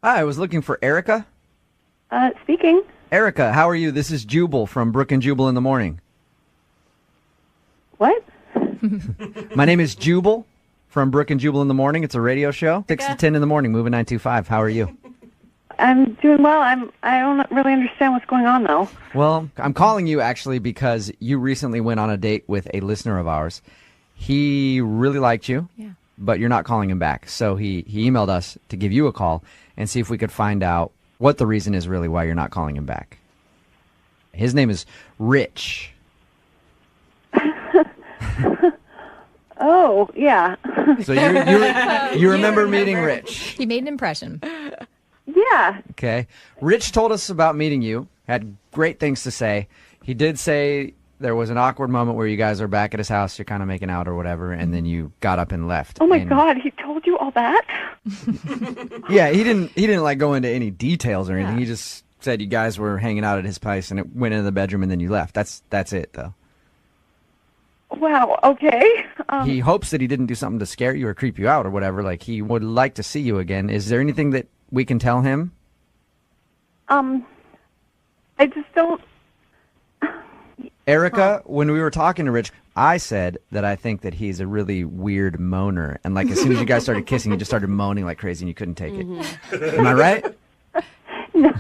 Hi, I was looking for Erica. Speaking. Erica, how are you? This is Jubal from Brook and Jubal in the Morning. What? My name is Jubal from Brook and Jubal in the Morning. It's a radio show. 6 to 10 in the morning, moving 925. How are you? I'm doing well. I don't really understand what's going on, though. Well, I'm calling you actually because you recently went on a date with a listener of ours. He really liked you, but you're not calling him back. So he emailed us to give you a call and see if we could find out what the reason is really why you're not calling him back. His name is Rich. Oh, yeah. So you remember meeting Rich. He made an impression. Yeah. Okay. Rich told us about meeting you, had great things to say. He did say there was an awkward moment where you guys are back at his house, you're kind of making out or whatever, and then you got up and left. Oh, my God. He told you all that? Yeah, he didn't like go into any details or anything. He just said you guys were hanging out at his place and it went into the bedroom and then you left. That's it, though. Wow. Okay. He hopes that he didn't do something to scare you or creep you out or whatever. Like, he would like to see you again. Is there anything that we can tell him? I just don't... Erica, when we were talking to Rich, I said that I think that he's a really weird moaner. And like as soon as you guys started kissing, he just started moaning like crazy and you couldn't take it. Am I right? No.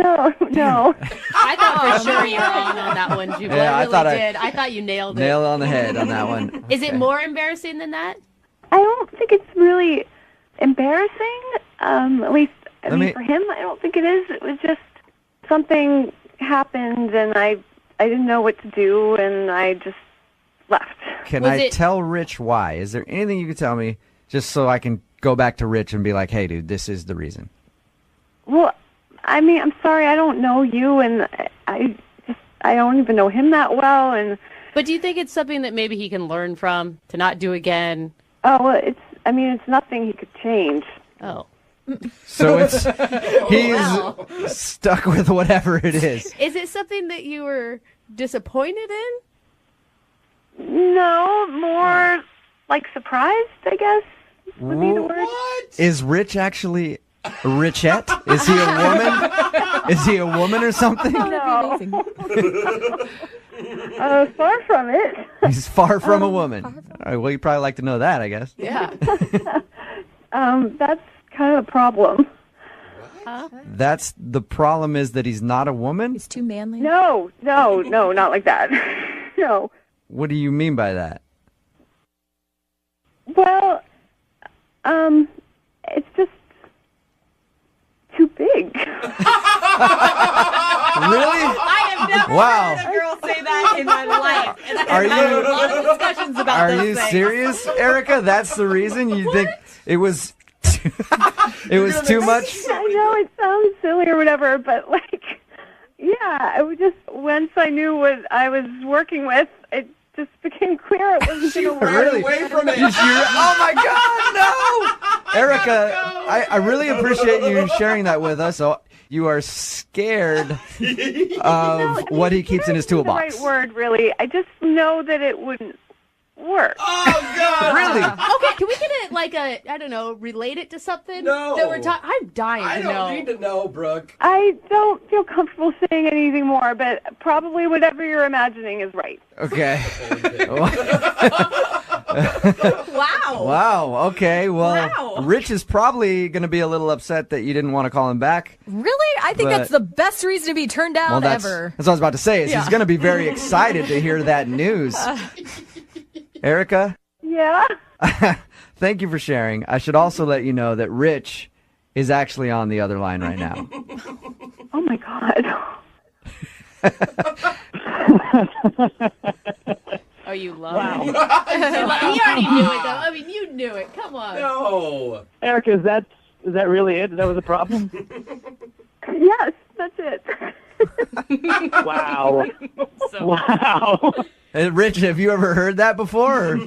I thought for sure you were wrong on that one, Jubal. Yeah, I I really thought did. I thought you nailed it. Nail on the head on that one. Is it more embarrassing than that? I don't think it's really embarrassing. At least, for him, I don't think it is. It was just something happened and I didn't know what to do and I just left. Can I tell Rich why? Is there anything you can tell me just so I can go back to Rich and be like, hey, dude, this is the reason? Well, I mean, I'm sorry, I don't know you, and I don't even know him that well, and... But do you think it's something that maybe he can learn from to not do again? Oh, well, it's nothing he could change. Oh. So he's stuck with whatever it is. Is it something that you were disappointed in? No, more like surprised, I guess, would be the word. What? Is Rich actually... Richette? Is he a woman? Is he a woman or something? No. Far from it. He's far from a woman. All right, well, you'd probably like to know that, I guess. Yeah. That's kind of a problem. That's the problem is that he's not a woman? He's too manly. No, not like that. No. What do you mean by that? Well, it's just too big. Really? I have never heard a girl say that in my life. And I have had a lot of discussions about those things. Are you serious, Erica? That's the reason you think it was too, much? I know it sounds silly or whatever, but it was just once I knew what I was working with, it just became clear it wasn't going to work. Really? Away from it. Oh my God, no! Erica, I really appreciate you sharing that with us. So you are scared of what he keeps in his toolbox. The right word, really. I just know that it wouldn't work. Oh, God. Really? Okay, can we get it relate it to something? No. That we're I'm dying to know. I don't need to know, Brooke. I don't feel comfortable saying anything more, but probably whatever you're imagining is right. Okay. Wow. Wow. Okay. Well, Wow. Rich is probably going to be a little upset that you didn't want to call him back. Really? I think that's the best reason to be turned down ever. That's what I was about to say. Is he's going to be very excited to hear that news. Erica? Yeah? Thank you for sharing. I should also let you know that Rich is actually on the other line right now. Oh, my God. Oh, you love it. He already knew it, though. I mean, you knew it. Come on. No. Erica, is that really it? That was a problem? Yes, that's it. Wow. Wow. Rich, have you ever heard that before? Or?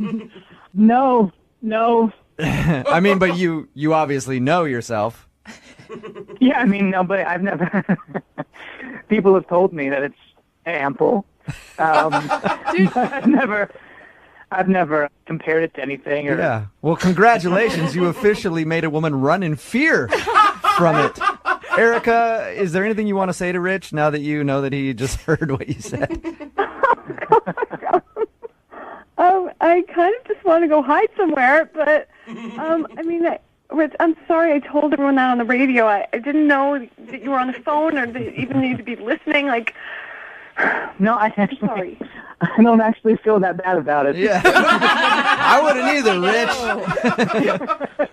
No. I mean, but you obviously know yourself. Yeah, I mean, no, but I've never... People have told me that it's ample. I've never compared it to anything. Yeah. Well, congratulations. You officially made a woman run in fear from it. Erica, is there anything you want to say to Rich now that you know that he just heard what you said? I kind of just want to go hide somewhere, but I mean, Rich, I'm sorry I told everyone that on the radio. I didn't know that you were on the phone or that you even need to be listening. Like, no, I don't actually feel that bad about it. Yeah, I wouldn't either, Rich.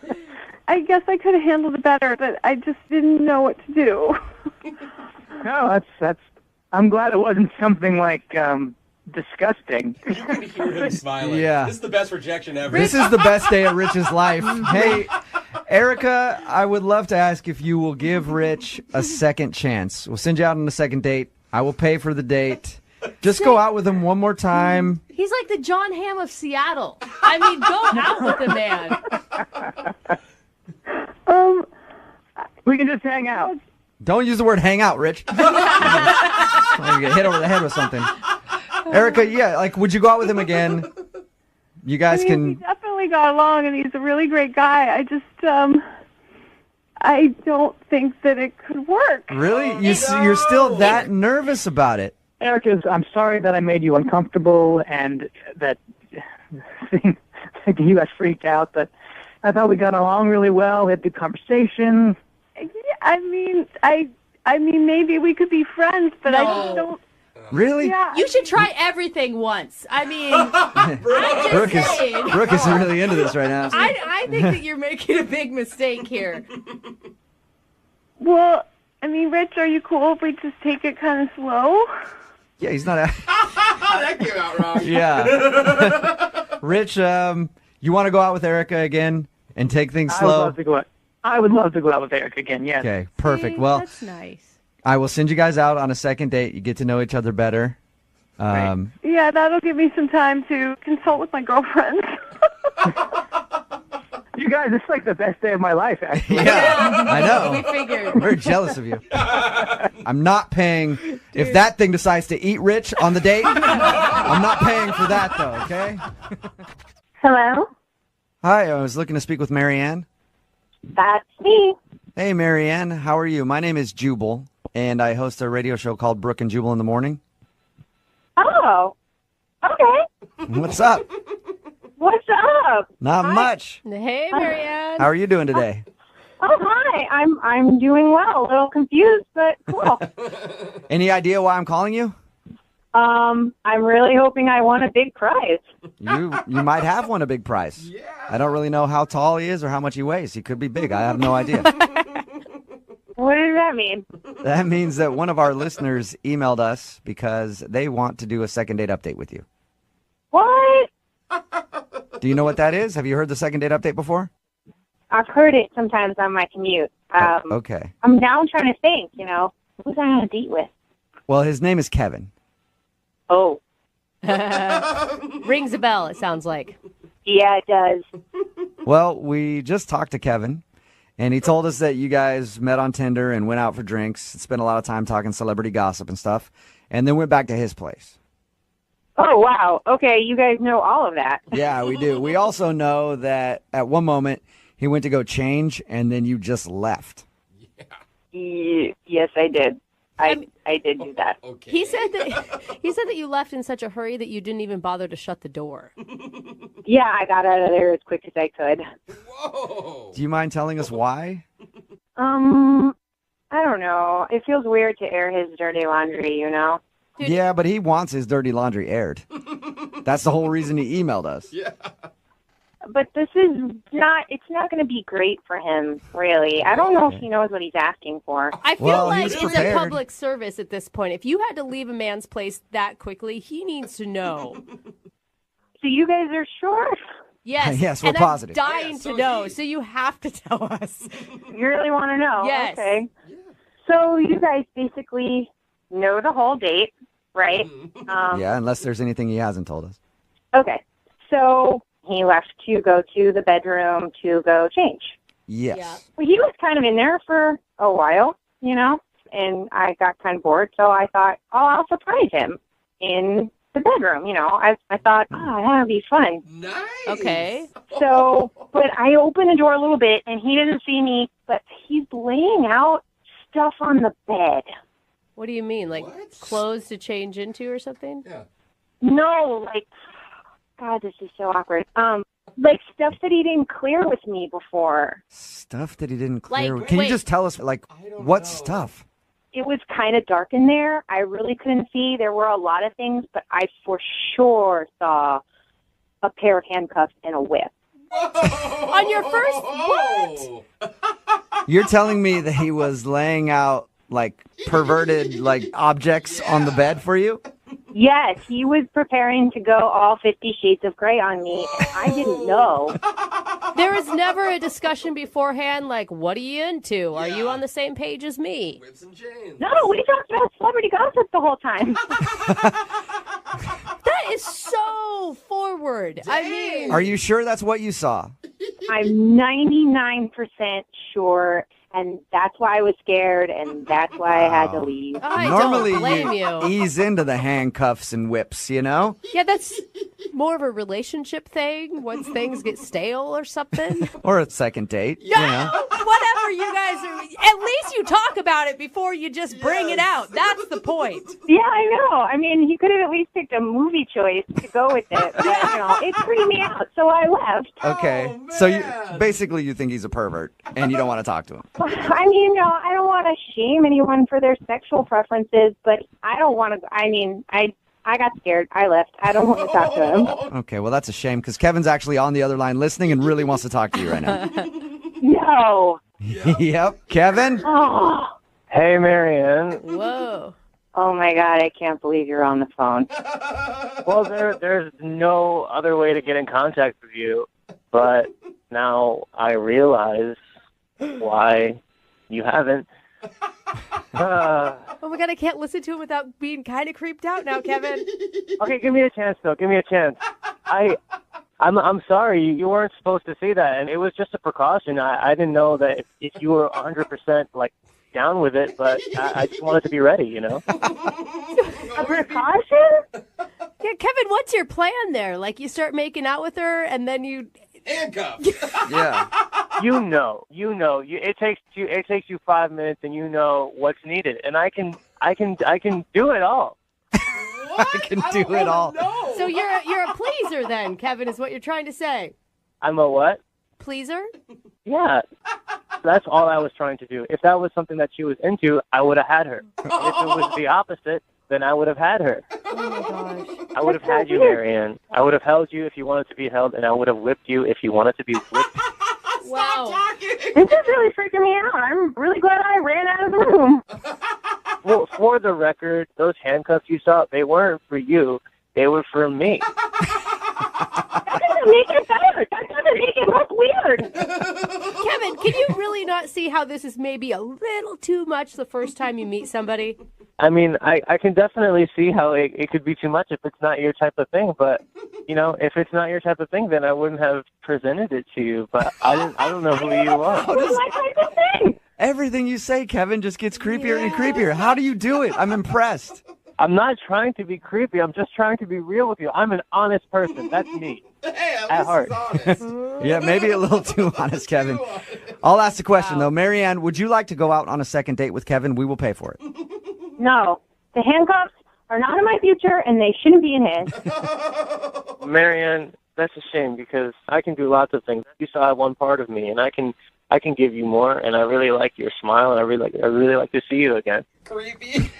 I guess I could have handled it better, but I just didn't know what to do. No, that's. I'm glad it wasn't something like disgusting. You can hear him smiling. Yeah. This is the best rejection ever. This is the best day of Rich's life. Hey, Erica, I would love to ask if you will give Rich a second chance. We'll send you out on a second date. I will pay for the date. Just go out with him one more time. He's like the John Hamm of Seattle. I mean, go out with the man. We can just hang out. Don't use the word hang out, Rich. You get hit over the head with something. Erica, yeah, like, would you go out with him again? You guys We can... definitely got along, and he's a really great guy. I just, I don't think that it could work. Really? You're still that nervous about it? Erica, I'm sorry that I made you uncomfortable and that you guys freaked out, but I thought we got along really well. We had a good conversation. Yeah, I mean, maybe we could be friends, but I just don't. Really? Yeah. You should try everything once. I mean, I'm just saying. Brooke is really into this right now. I think that you're making a big mistake here. Well, I mean, Rich, are you cool if we just take it kind of slow? Yeah, he's not... That came out wrong. Yeah. Rich, you want to go out with Erica again and take things slow? I would love to go out with Erica again, yes. Okay, perfect. See, well, that's nice. I will send you guys out on a second date. You get to know each other better. Yeah, that'll give me some time to consult with my girlfriends. You guys, it's like the best day of my life, actually. Yeah, I know. We figured. I'm very jealous of you. I'm not paying. If that thing decides to eat Rich on the date, I'm not paying for that, though, okay? Hello? Hi, I was looking to speak with Marianne. That's me. Hey, Marianne, how are you? My name is Jubal, and I host a radio show called Brooke and Jubal in the Morning. Oh, okay. What's up? What's up? Not much. Hey, Marianne. How are you doing today? Oh, hi. I'm doing well. A little confused, but cool. Any idea why I'm calling you? I'm really hoping I won a big prize. You might have won a big prize. Yeah. I don't really know how tall he is or how much he weighs. He could be big. I have no idea. What does that mean? That means that one of our listeners emailed us because they want to do a second date update with you. What? Do you know what that is? Have you heard the second date update before? I've heard it sometimes on my commute. Okay. I'm now trying to think, who's I on a date with? Well, his name is Kevin. Oh. Rings a bell, it sounds like. Yeah, it does. Well, we just talked to Kevin, and he told us that you guys met on Tinder and went out for drinks, spent a lot of time talking celebrity gossip and stuff, and then went back to his place. Oh, wow. Okay, you guys know all of that. Yeah, we do. We also know that at one moment he went to go change, and then you just left. Yes, I did. I did do that. Okay. He said that you left in such a hurry that you didn't even bother to shut the door. Yeah, I got out of there as quick as I could. Whoa. Do you mind telling us why? I don't know. It feels weird to air his dirty laundry, Dude. Yeah, but he wants his dirty laundry aired. That's the whole reason he emailed us. Yeah. But this is it's not going to be great for him, really. I don't know if he knows what he's asking for. I feel Well, like he's it's prepared. a public service at this point. If you had to leave a man's place that quickly, he needs to know. So you guys are sure? Yes. Yes, we're and positive. I'm dying Yeah, so to know, is he. so you have to tell us. You really want to know? Yes. Okay. So you guys basically know the whole date, right? Yeah, unless there's anything he hasn't told us. Okay. So he left to go to the bedroom to go change. Yes. Yeah. Well, he was kind of in there for a while, and I got kind of bored, so I thought, I'll surprise him in the bedroom, I thought, that would be fun. Nice. Okay. So, but I opened the door a little bit, and he didn't see me, but he's laying out stuff on the bed. What do you mean? Like clothes to change into or something? Yeah. No, like, God, this is so awkward. Like stuff that he didn't clear with me before. Stuff that he didn't clear. Like, Can you wait. just tell us, like, what stuff? It was kind of dark in there. I really couldn't see. There were a lot of things, but I for sure saw a pair of handcuffs and a whip. On your first what? You're telling me that he was laying out, like, perverted, like, objects on the bed for you? Yes, he was preparing to go all 50 Shades of Grey on me, and I didn't know. There was never a discussion beforehand, like, what are you into? Are you on the same page as me? Whips and chains. No, we talked about celebrity gossip the whole time. That is so forward. I mean, Are you sure that's what you saw? I'm 99% sure, and that's why I was scared, and that's why I had to leave. I Normally, don't blame you. ease into the handcuffs and whips, you know? Yeah, that's more of a relationship thing once things get stale or something. Or a second date, you know? Whatever you guys are, at least you talk about it before you just bring it out. That's the point. Yeah, I know. I mean, he could have at least picked a movie choice to go with it, but, it freaked me out, so I left. Okay. So basically you think he's a pervert and you don't want to talk to him. I mean, I don't want to shame anyone for their sexual preferences, but I don't want to, I got scared. I left. I don't want to talk to him. Okay, well, that's a shame because Kevin's actually on the other line listening and really wants to talk to you right now. No. Yep. Kevin? Oh. Hey, Marianne. Whoa. Oh, my God. I can't believe you're on the phone. Well, there's no other way to get in contact with you, but now I realize why you haven't. Oh my God, I can't listen to him without being kind of creeped out now, Kevin. Okay, give me a chance, though. Give me a chance. I'm sorry. You weren't supposed to say that, and it was just a precaution. I didn't know that if you were 100% like down with it, but I just wanted to be ready, you know? A precaution? Yeah, Kevin, what's your plan there? Like you start making out with her and then you... Handcuffed. Yeah. You know. It takes you 5 minutes, and you know what's needed, and I can do it all. What? I can do it all. No. So you're a pleaser then, Kevin, is what you're trying to say. I'm a what? Pleaser? Yeah. That's all I was trying to do. If that was something that she was into, I would have had her. If it was the opposite, then I would have had her. Oh my gosh. I would have had you, Marianne. I would have held you if you wanted to be held, and I would have whipped you if you wanted to be whipped. Wow. This is really freaking me out. I'm really glad I ran out of the room. Well, for the record, those handcuffs you saw, they weren't for you. They were for me. That doesn't make it better. That doesn't make it look weird. Kevin, can you really not see how this is maybe a little too much the first time you meet somebody? I mean, I can definitely see how it could be too much if it's not your type of thing. But, if it's not your type of thing, then I wouldn't have presented it to you. But I don't know who you are. It's my type of thing. Everything you say, Kevin, just gets creepier and creepier. How do you do it? I'm impressed. I'm not trying to be creepy. I'm just trying to be real with you. I'm an honest person. That's me. Hey, At heart. honest. Yeah, maybe a little too honest, Kevin. I'll ask the question, though. Marianne, would you like to go out on a second date with Kevin? We will pay for it. No. The handcuffs are not in my future, and they shouldn't be in his. Marianne, that's a shame because I can do lots of things. You saw one part of me, and I can give you more. And I really like your smile, and I really like to see you again. Creepy.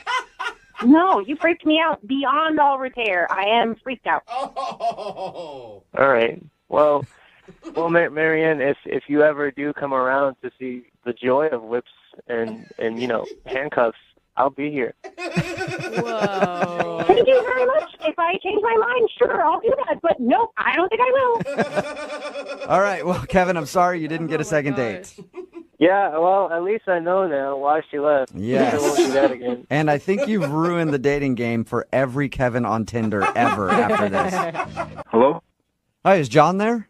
No, you freaked me out beyond all repair. I am freaked out. Oh. All right. Well, Marianne, if you ever do come around to see the joy of whips and handcuffs, I'll be here. Whoa. Thank you very much. If I change my mind, sure, I'll do that. But nope, I don't think I will. All right. Well, Kevin, I'm sorry you didn't get a second date. Yeah, well, at least I know now why she left. Yes. I won't do that again. And I think you've ruined the dating game for every Kevin on Tinder ever after this. Hello? Hi, is John there?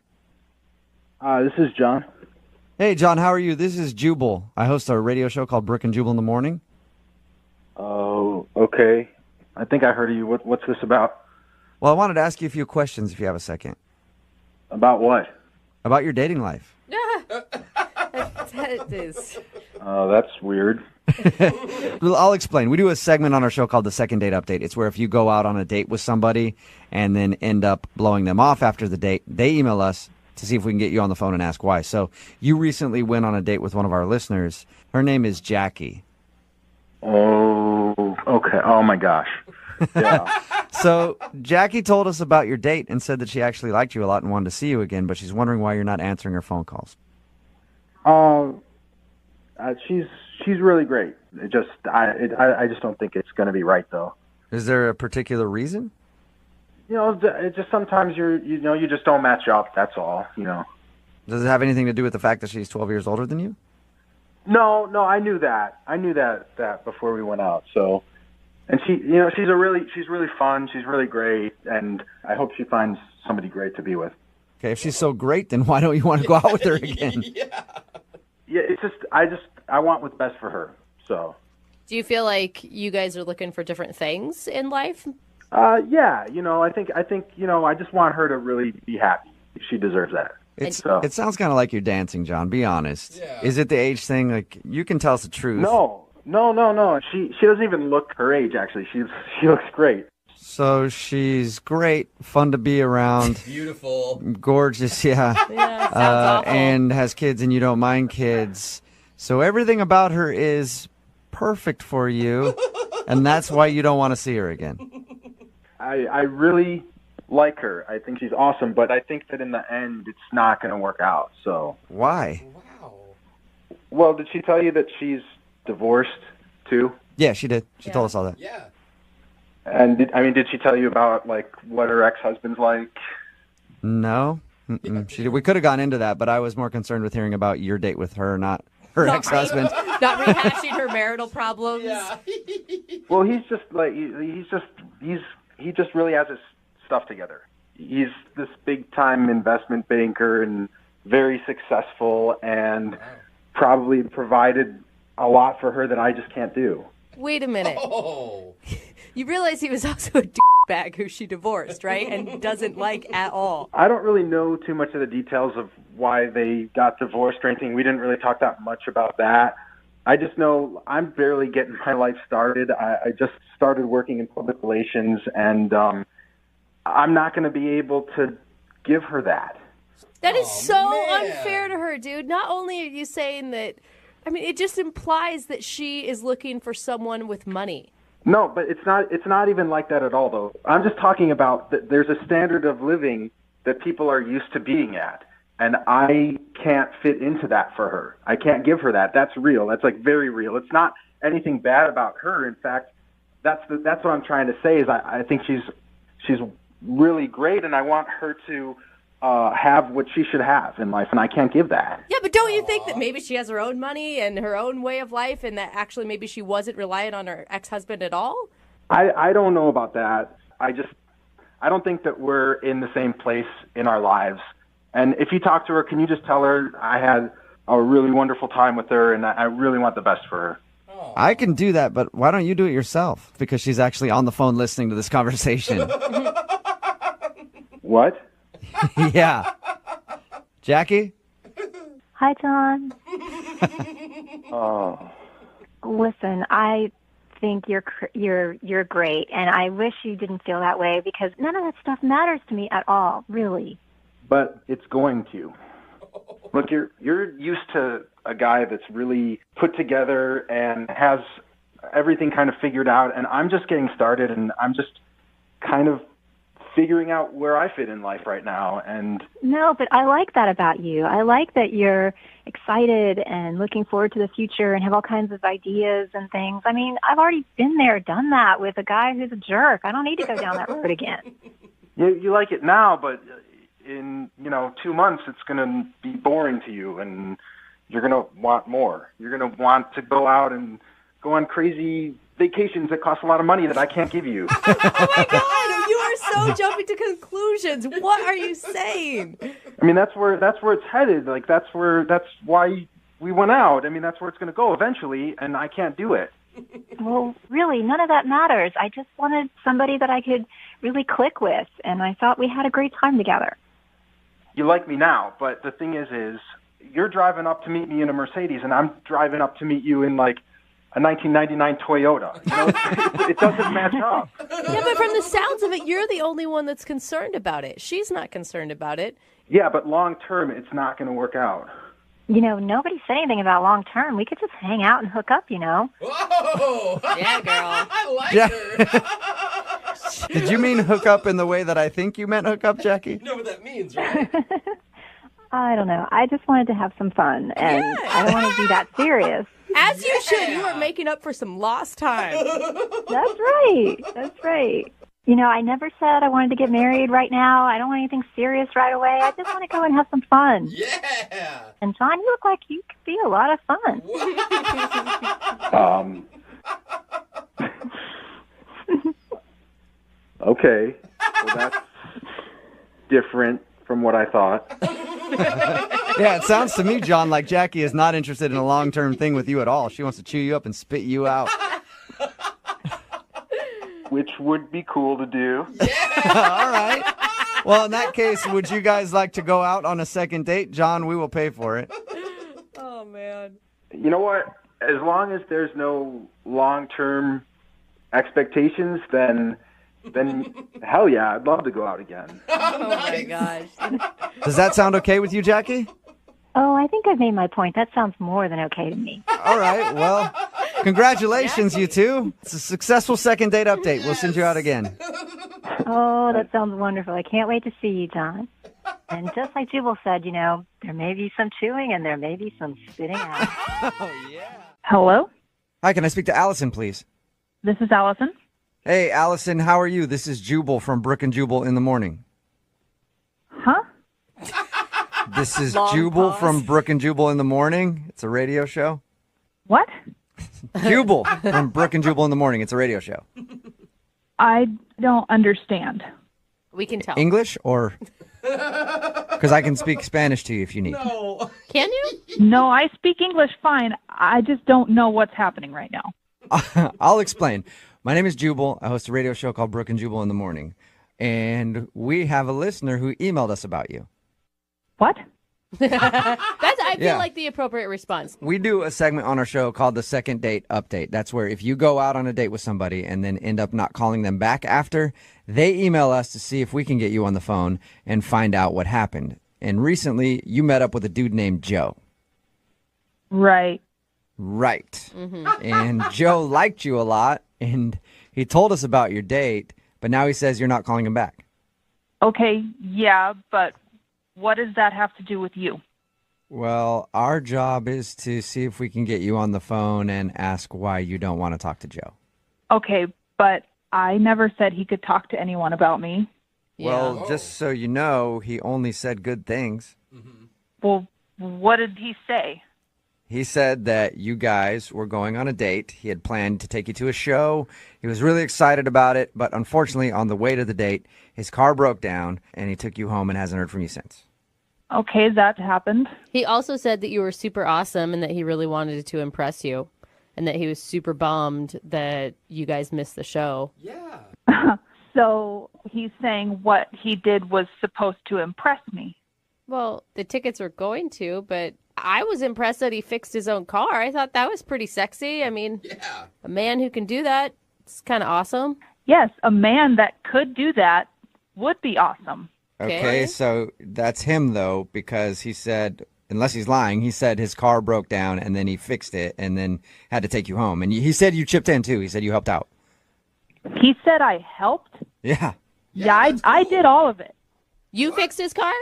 This is John. Hey, John, how are you? This is Jubal. I host a radio show called Brooke and Jubal in the Morning. Oh, okay. I think I heard of you. What's this about? Well, I wanted to ask you a few questions if you have a second. About what? About your dating life. That is That's weird. Well, I'll explain. We do a segment on our show called the Second Date Update. It's where if you go out on a date with somebody and then end up blowing them off after the date, they email us to see if we can get you on the phone and ask why. So you recently went on a date with one of our listeners. Her name is Jackie. Oh, okay. Oh, my gosh. Yeah. So Jackie told us about your date and said that she actually liked you a lot and wanted to see you again, but she's wondering why you're not answering her phone calls. She's really great. I just don't think it's going to be right, though. Is there a particular reason? It just sometimes you just don't match up. That's all. Does it have anything to do with the fact that she's 12 years older than you? No, I knew that. I knew that before we went out. So, and she's really fun. She's really great, and I hope she finds somebody great to be with. Okay, if she's so great, then why don't you want to go out with her again? Yeah, it's just I want what's best for her. So. Do you feel like you guys are looking for different things in life? Yeah. I think I just want her to really be happy. She deserves that. It sounds kind of like you're dancing, John. Be honest. Yeah. Is it the age thing? Like, you can tell us the truth. No. She doesn't even look her age. Actually, she looks great. So she's great, fun to be around, beautiful, gorgeous, yeah, sounds awful. And has kids, and you don't mind kids. So everything about her is perfect for you, and that's why you don't want to see her again. I really like her. I think she's awesome, but I think that in the end, it's not going to work out. So why? Wow. Well, did she tell you that she's divorced too? Yeah, she did. She told us all that. Yeah. And did she tell you about what her ex-husband's like? No. We could have gone into that, but I was more concerned with hearing about your date with her, not her ex-husband. Not rehashing her marital problems. Yeah. Well, he's just he just really has his stuff together. He's this big-time investment banker and very successful, and probably provided a lot for her that I just can't do. Wait a minute. Oh. You realize he was also a bag who she divorced, right? And doesn't like at all. I don't really know too much of the details of why they got divorced or anything. We didn't really talk that much about that. I just know I'm barely getting my life started. I just started working in public relations, and I'm not going to be able to give her that. That is so unfair to her, dude. Not only are you saying that, it just implies that she is looking for someone with money. No, but it's not even like that at all, though. I'm just talking about that there's a standard of living that people are used to being at, and I can't fit into that for her. I can't give her that. That's real. That's very real. It's not anything bad about her. In fact, that's what I'm trying to say is I think she's really great, and I want her to have what she should have in life, and I can't give that. Yeah, but don't you think that maybe she has her own money and her own way of life, and that actually maybe she wasn't reliant on her ex-husband at all? I don't know about that. I don't think that we're in the same place in our lives. And if you talk to her, can you just tell her I had a really wonderful time with her, and I really want the best for her? I can do that, but why don't you do it yourself? Because she's actually on the phone listening to this conversation. What? Yeah. Jackie? Hi, John. Oh. Listen, I think you're great, and I wish you didn't feel that way because none of that stuff matters to me at all, really. But it's going to. Look, you're used to a guy that's really put together and has everything kind of figured out, and I'm just getting started, and I'm just kind of figuring out where I fit in life right now. And no, but I like that about you. I like that you're excited and looking forward to the future and have all kinds of ideas and things. I've already been there, done that with a guy who's a jerk. I don't need to go down that road again. You like it now, but in 2 months it's going to be boring to you, and you're going to want more. You're going to want to go out and go on crazy vacations that cost a lot of money that I can't give you. Oh my God, you are so jumping to conclusions. What are you saying? That's where it's headed. That's why we went out. That's where it's going to go eventually, and I can't do it. Well, really, none of that matters. I just wanted somebody that I could really click with, and I thought we had a great time together. You like me now, but the thing is you're driving up to meet me in a Mercedes, and I'm driving up to meet you in like a 1999 Toyota. You know, it doesn't match up. Yeah, but from the sounds of it, you're the only one that's concerned about it. She's not concerned about it. Yeah, but long term, it's not going to work out. You know, nobody said anything about long term. We could just hang out and hook up, you know. Whoa! Yeah, girl. I like Ja- her. Did you mean hook up in the way that I think you meant hook up, Jackie? You know what that means, right? I don't know. I just wanted to have some fun, and I don't want to be that serious. As you should. You are making up for some lost time. That's right. That's right. You know, I never said I wanted to get married right now. I don't want anything serious right away. I just want to go and have some fun. Yeah. And John, you look like you could be a lot of fun. Okay. Well, that's different from what I thought. Yeah, it sounds to me, John, like Jackie is not interested in a long-term thing with you at all. She wants to chew you up and spit you out. Which would be cool to do. All right. Well, in that case, would you guys like to go out on a second date? John, we will pay for it. Oh, man. You know what? As long as there's no long-term expectations, then hell yeah, I'd love to go out again. Oh, my gosh. Does that sound okay with you, Jackie? Oh, I think I've made my point. That sounds more than okay to me. All right. Well, congratulations, you two. It's a successful second date update. We'll send you out again. Oh, that sounds wonderful. I can't wait to see you, John. And just like Jubal said, you know, there may be some chewing and there may be some spitting out. Oh, yeah. Hello? Hi, can I speak to Allison, please? This is Allison. Hey, Allison, how are you? This is Jubal from Brook and Jubal in the Morning. Huh? This is Long Jubal pause. from Brook and Jubal in the Morning. It's a radio show. What? Jubal from Brook and Jubal in the Morning. It's a radio show. I don't understand. We can tell. English or... Because I can speak Spanish to you if you need. No. Can you? No, I speak English fine. I just don't know what's happening right now. I'll explain. My name is Jubal. I host a radio show called Brook and Jubal in the Morning. And we have a listener who emailed us about you. What? I feel Yeah. like the appropriate response. We do a segment on our show called the Second Date Update. That's where if you go out on a date with somebody and then end up not calling them back after, they email us to see if we can get you on the phone and find out what happened. And recently, you met up with a dude named Joe. Right. Right. And Joe liked you a lot, and he told us about your date, but now he says you're not calling him back. Okay, yeah, but what does that have to do with you? Well, our job is to see if we can get you on the phone and ask why you don't want to talk to Joe. Okay, but I never said he could talk to anyone about me. Well, just so you know, he only said good things. Well, what did he say? He said that you guys were going on a date. He had planned to take you to a show. He was really excited about it, but unfortunately, on the way to the date, his car broke down, and he took you home and hasn't heard from you since. Okay, that happened. He also said that you were super awesome and that he really wanted to impress you and that he was super bummed that you guys missed the show. Yeah. So he's saying what he did was supposed to impress me. Well, the tickets were going to, but I was impressed that he fixed his own car. I thought that was pretty sexy. I mean, Yeah. a man who can do that, it's kind of awesome. Yes, a man that could do that would be awesome. Okay, so that's him, though, because he said, unless he's lying, he said his car broke down and then he fixed it and then had to take you home. And he said you chipped in, too. He said you helped out. He said I helped? Yeah. Yeah, I did all of it. You fixed his car?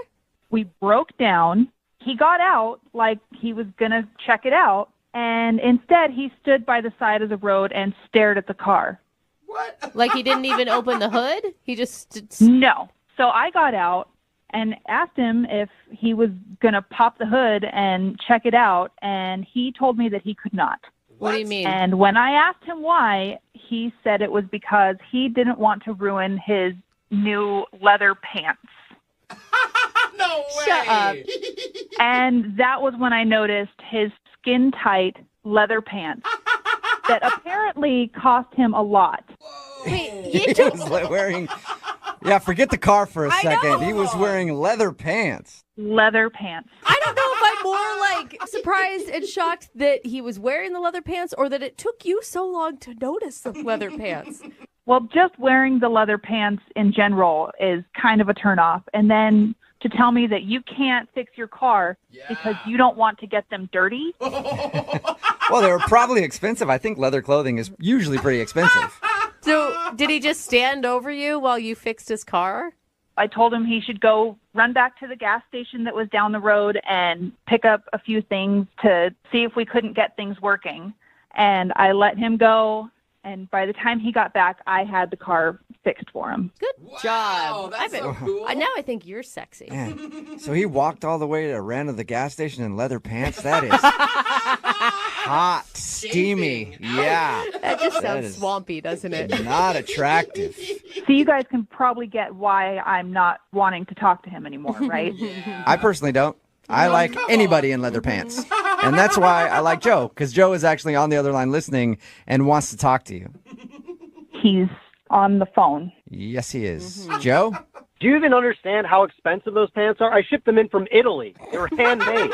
We broke down. He got out like he was going to check it out. And instead, he stood by the side of the road and stared at the car. What? Like he didn't even open the hood? He just... No. So I got out and asked him if he was going to pop the hood and check it out. And he told me that he could not. What do you mean? And when I asked him why, he said it was because he didn't want to ruin his new leather pants. No way. Shut up. And that was when I noticed his skin-tight leather pants that apparently cost him a lot. Wait, He was wearing... Yeah, forget the car for a second. know. He was wearing leather pants. Leather pants. I don't know if I'd more like surprised and shocked that he was wearing the leather pants or that it took you so long to notice the leather pants? Well, just wearing the leather pants in general is kind of a turnoff. And then to tell me that you can't fix your car because you don't want to get them dirty. Well, they were probably expensive. I think leather clothing is usually pretty expensive. So did he just stand over you while you fixed his car? I told him he should go run back to the gas station that was down the road and pick up a few things to see if we couldn't get things working. And I let him go. And by the time he got back, I had the car fixed for him. Good job. That's so cool. Now I think you're sexy. Man. So he walked all the way to ran to the gas station in leather pants? That is hot, steamy. Yeah. That just sounds swampy, doesn't it? Not attractive. So you guys can probably get why I'm not wanting to talk to him anymore, right? I personally don't. I like anybody in leather pants. And that's why I like Joe, because Joe is actually on the other line listening and wants to talk to you. He's on the phone. Yes, he is. Joe? Do you even understand how expensive those pants are? I shipped them in from Italy. They were handmade.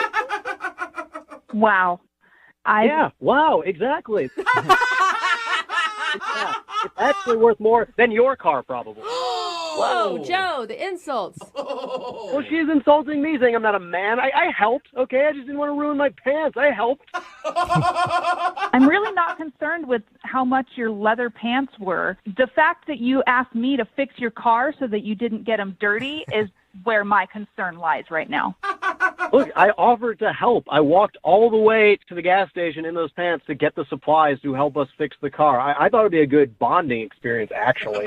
Wow. Yeah, wow, exactly. It's actually worth more than your car, probably. Whoa, Joe, the insults. Well, she's insulting me, saying I'm not a man. I helped, okay? I just didn't want to ruin my pants. I helped. I'm really not concerned with how much your leather pants were. The fact that you asked me to fix your car so that you didn't get them dirty is where my concern lies right now. Look, I offered to help. I walked all the way to the gas station in those pants to get the supplies to help us fix the car. I thought it would be a good bonding experience, actually.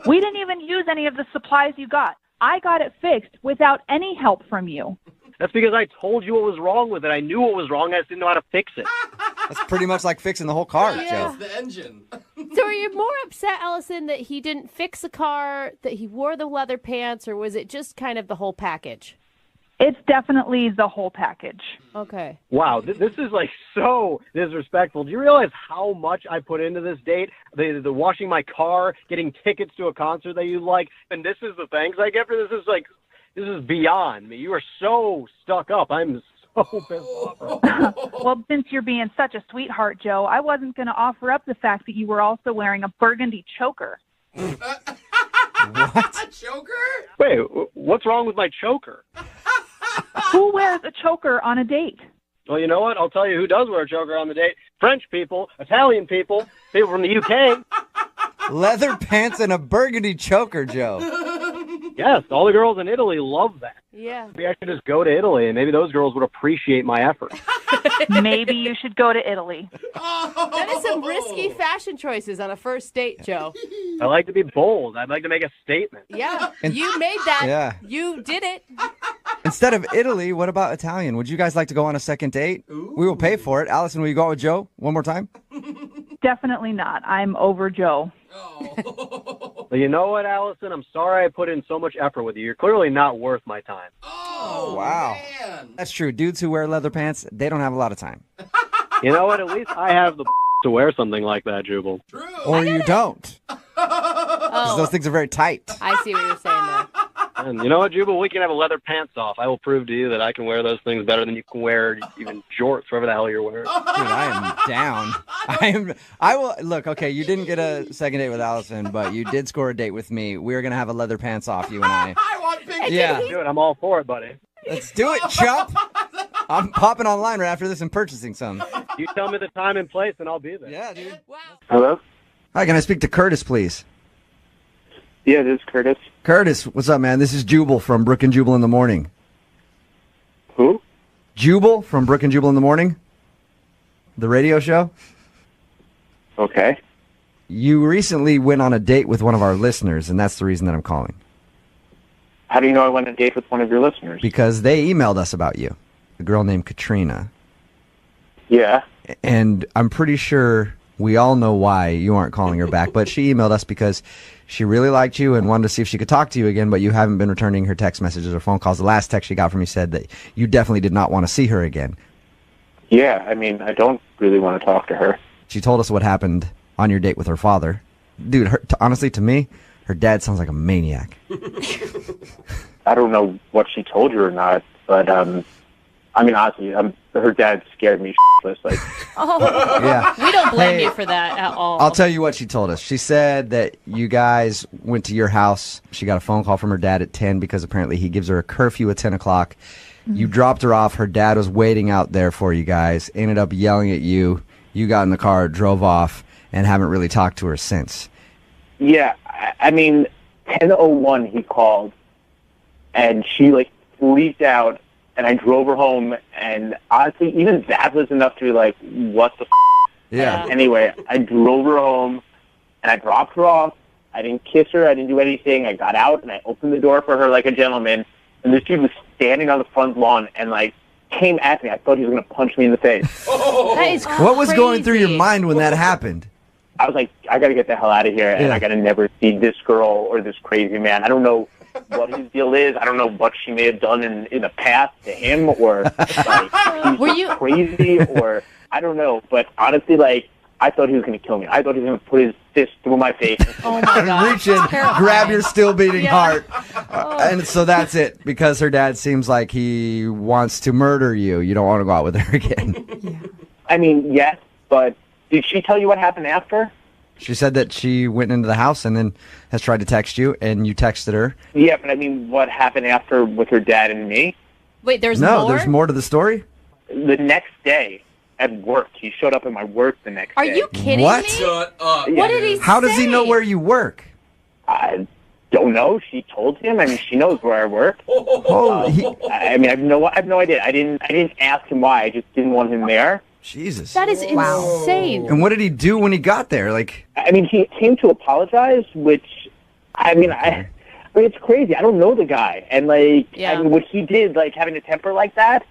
We didn't even use any of the supplies you got. I got it fixed without any help from you. That's because I told you what was wrong with it. I knew what was wrong. I just didn't know how to fix it. That's pretty much like fixing the whole car, Joe. The engine. So are you more upset, Allison, that he didn't fix the car, that he wore the leather pants, or was it just kind of the whole package? It's definitely the whole package. Okay. Wow, this is like so disrespectful. Do you realize how much I put into this date? The washing my car, getting tickets to a concert that you like, and this is the thanks I get for this. This is beyond me. You are so stuck up. I'm so pissed off. Well, since you're being such a sweetheart, Joe, I wasn't going to offer up the fact that you were also wearing a burgundy choker. What? A choker? Wait, what's wrong with my choker? Who wears a choker on a date? Well, you know what? I'll tell you who does wear a choker on the date. French people, Italian people, people from the UK. Leather pants and a burgundy choker, Joe. Yes, all the girls in Italy love that. Yeah. Maybe I should just go to Italy, and maybe those girls would appreciate my effort. Maybe you should go to Italy. That is some risky fashion choices on a first date, Joe. I like to be bold. I'd like to make a statement. Yeah, you made that. Yeah. You did it. Instead of Italy, what about Italian? Would you guys like to go on a second date? Ooh. We will pay for it. Allison, will you go out with Joe one more time? Definitely not. I'm over Joe. Well, you know what, Allison? I'm sorry I put in so much effort with you. You're clearly not worth my time. Oh, wow. Man. That's true. Dudes who wear leather pants, they don't have a lot of time. You know what? At least I have the to wear something like that, Jubal. True. Or you don't. Because those things are very tight. I see what you're saying there. And you know what, Jubal? We can have a leather pants off. I will prove to you that I can wear those things better than you can wear even jorts, whatever the hell you're wearing. Dude, I am down. I will look, okay, you didn't get a second date with Allison, but you did score a date with me. We're gonna have a leather pants off, you and I. I want pink. Yeah. Do it. I'm all for it, buddy. Let's do it, chump. I'm popping online right after this and purchasing some. You tell me the time and place, and I'll be there. Yeah, dude. Wow. Hello? Hi, can I speak to Curtis, please? Yeah, this is Curtis. Curtis, what's up, man? This is Jubal from Brook and Jubal in the Morning. Who? Jubal from Brook and Jubal in the Morning. The radio show. Okay. You recently went on a date with one of our listeners, and that's the reason that I'm calling. How do you know I went on a date with one of your listeners? Because they emailed us about you. A girl named Katrina. Yeah. And I'm pretty sure we all know why you aren't calling her back, but she emailed us because she really liked you and wanted to see if she could talk to you again, but you haven't been returning her text messages or phone calls. The last text she got from you said that you definitely did not want to see her again. Yeah, I mean, I don't really want to talk to her. She told us what happened on your date with her father. Dude, honestly, to me, her dad sounds like a maniac. I don't know what she told you or not, but I mean, honestly, her dad scared me shitless. Like, Yeah. We don't blame Hey, you for that at all. I'll tell you what she told us. She said that you guys went to your house. She got a phone call from her dad at 10 because apparently he gives her a curfew at 10 o'clock. You dropped her off. Her dad was waiting out there for you guys, ended up yelling at you. You got in the car, drove off, and haven't really talked to her since. yeah, I mean, 10:01 he called, and she like freaked out, and I drove her home, and honestly, even that was enough to be like, what the f***? Yeah. Anyway, I drove her home, and I dropped her off. I didn't kiss her. I didn't do anything. I got out, and I opened the door for her like a gentleman, and this dude was standing on the front lawn and, like, came at me. I thought he was going to punch me in the face. That is crazy. What was going through your mind when that happened? I was like, I got to get the hell out of here, and I got to never see this girl or this crazy man. I don't know what his deal is. I don't know what she may have done in the past to him, or like he's crazy, or I don't know. But honestly, like, I thought he was going to kill me. I thought he was going to put his fist through my face. Oh my God. Reach in, grab your still beating heart. And so that's it. Because her dad seems like he wants to murder you. You don't want to go out with her again. I mean, yes, but did she tell you what happened after? She said that she went into the house and then has tried to text you, and you texted her. Yeah, but I mean, what happened after with her dad and me? Wait, there's No, more? there's more to the story? The next day at work, he showed up at my work the next Are day. you kidding What? me? Shut up. What did he say? How does he know where you work? I don't know. She told him. I mean, she knows where I work. Oh, I mean, I have no idea. I didn't ask him why. I just didn't want him there. Jesus. That is insane. And what did he do when he got there? Like, I mean, he came to apologize, which, I mean, it's crazy. I don't know the guy, and like, I mean, what he did, like having a temper like that,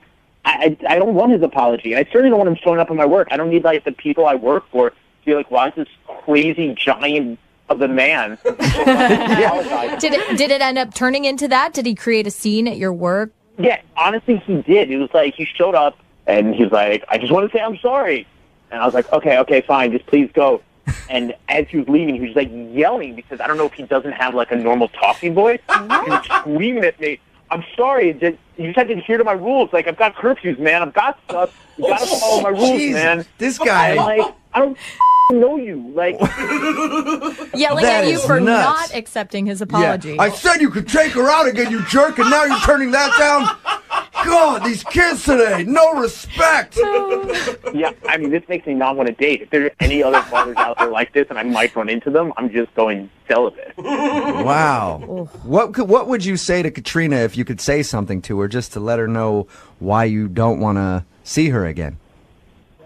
I don't want his apology. I certainly don't want him showing up at my work. I don't need like the people I work for to be like, why is this crazy giant of a man? Did it end up turning into that? Did he create a scene at your work? Yeah, honestly, he did. It was like he showed up and he was like, I just want to say I'm sorry. And I was like, okay, fine, just please go. And as he was leaving, he was like yelling because I don't know if he doesn't have like a normal talking voice. He was screaming at me, I'm sorry, you just had to adhere to my rules. Like, I've got curfews, man. I've got stuff. You got to follow my rules, man. This guy. And, like, I don't know you. Like, Yelling That at you is for nuts. not accepting his apology. I said you could take her out again, you jerk, and now you're turning that down? God, these kids today, no respect. yeah, I mean, this makes me not want to date. If there are any other fathers out there like this, and I might run into them, I'm just going celibate. Wow. What would you say to Katrina if you could say something to her just to let her know why you don't want to see her again?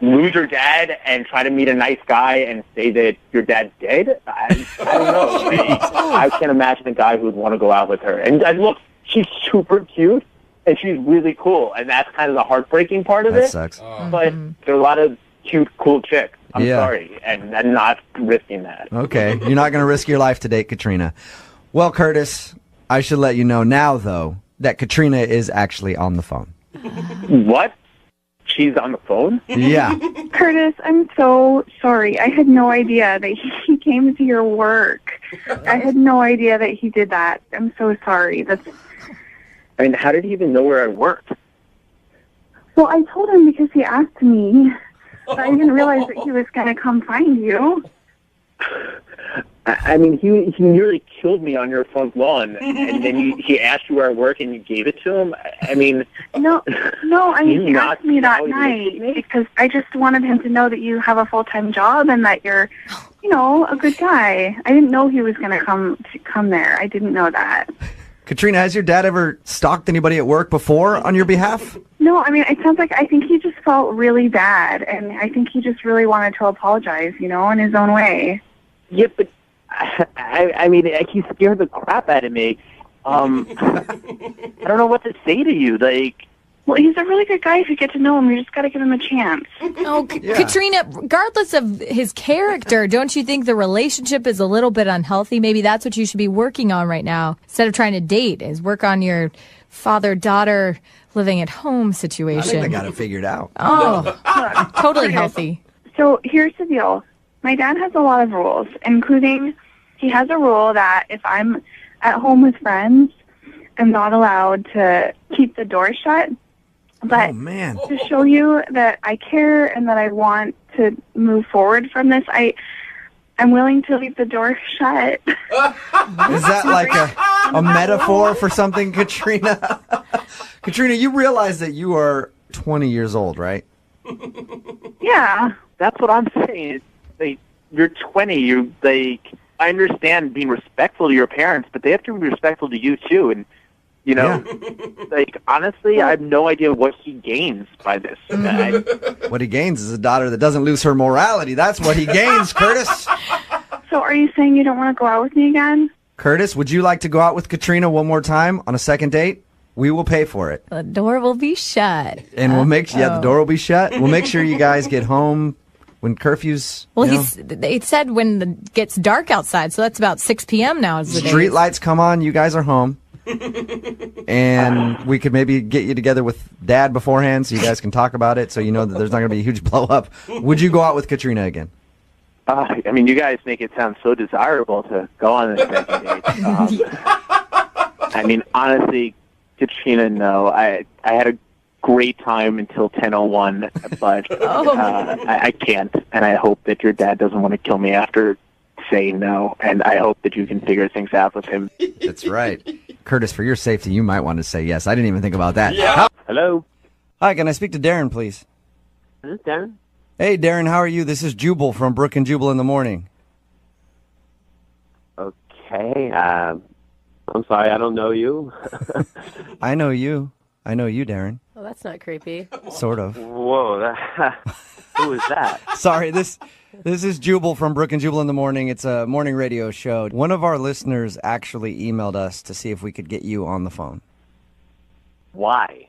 Lose your dad and try to meet a nice guy and say that your dad's dead? I don't know. I can't imagine a guy who would want to go out with her. And look, she's super cute. And she's really cool, and that's kind of the heartbreaking part of That it. sucks. But there are a lot of cute, cool chicks. I'm Yeah. sorry, and I'm not risking that. Okay, you're not going to risk your life to date Katrina. Well, Curtis, I should let you know now, though, that Katrina is actually on the phone. What? She's on the phone? Yeah. Curtis, I'm so sorry. I had no idea that he came to your work. I had no idea that he did that. I'm so sorry. I mean, how did he even know where I worked? Well, I told him because he asked me. But I didn't realize that he was going to come find you. I mean, he nearly killed me on your front lawn, and then he asked you where I work, and you gave it to him? I mean... No, I mean, you he not asked me that know night because I just wanted him to know that you have a full-time job and that you're, a good guy. I didn't know he was going to come there. I didn't know that. Katrina, has your dad ever stalked anybody at work before on your behalf? No, I mean, it sounds like I think he just felt really bad, and I think he just really wanted to apologize, in his own way. Yeah, but I mean, he scared the crap out of me. I don't know what to say to you. Like, well, he's a really good guy if you get to know him. You just got to give him a chance. Oh, Katrina, regardless of his character, don't you think the relationship is a little bit unhealthy? Maybe that's what you should be working on right now instead of trying to date, is work on your father-daughter living at home situation. I think I got it figured out. Oh, totally healthy. So here's the deal. My dad has a lot of rules, including he has a rule that if I'm at home with friends, I'm not allowed to keep the door shut But Oh, man. to show you that I care and that I want to move forward from this, I'm willing to leave the door shut. Is that like a metaphor for something, Katrina? Katrina, you realize that you are 20 years old, right? Yeah. That's what I'm saying. You're 20. I understand being respectful to your parents, but they have to be respectful to you too. And honestly, I have no idea what he gains by this. What he gains is a daughter that doesn't lose her morality. That's what he gains, Curtis. So are you saying you don't want to go out with me again? Curtis, would you like to go out with Katrina one more time on a second date? We will pay for it. The door will be shut. And we'll make the door will be shut. We'll make sure you guys get home when curfew's. Well, it said when it gets dark outside, so that's about 6 p.m. now. Is the street lights come on, you guys are home. And we could maybe get you together with Dad beforehand so you guys can talk about it so you know that there's not going to be a huge blow up. Would you go out with Katrina again? I mean, you guys make it sound so desirable to go on a second date. I mean, honestly, Katrina, no. I had a great time until 10:01, but I can't. And I hope that your dad doesn't want to kill me after saying no. And I hope that you can figure things out with him. That's right. Curtis, for your safety, you might want to say yes. I didn't even think about that. Yeah. Hello? Hi, can I speak to Darren, please? Is this Darren? Hey, Darren, how are you? This is Jubal from Brook and Jubal in the Morning. Okay. I'm sorry, I don't know you. I know you. I know you, Darren. Oh, that's not creepy. Sort of. Whoa, who is that? Sorry, this is Jubal from Brook and Jubal in the Morning. It's a morning radio show. One of our listeners actually emailed us to see if we could get you on the phone. Why?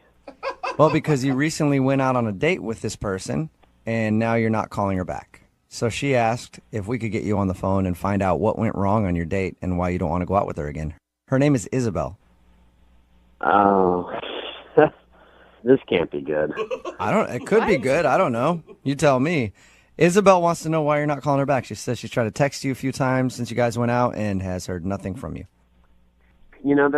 Well, because you recently went out on a date with this person, and now you're not calling her back. So she asked if we could get you on the phone and find out what went wrong on your date and why you don't want to go out with her again. Her name is Isabel. Oh, this can't be good. It could be good. I don't know. You tell me. Isabel wants to know why you're not calling her back. She says she's tried to text you a few times since you guys went out and has heard nothing from you. You know,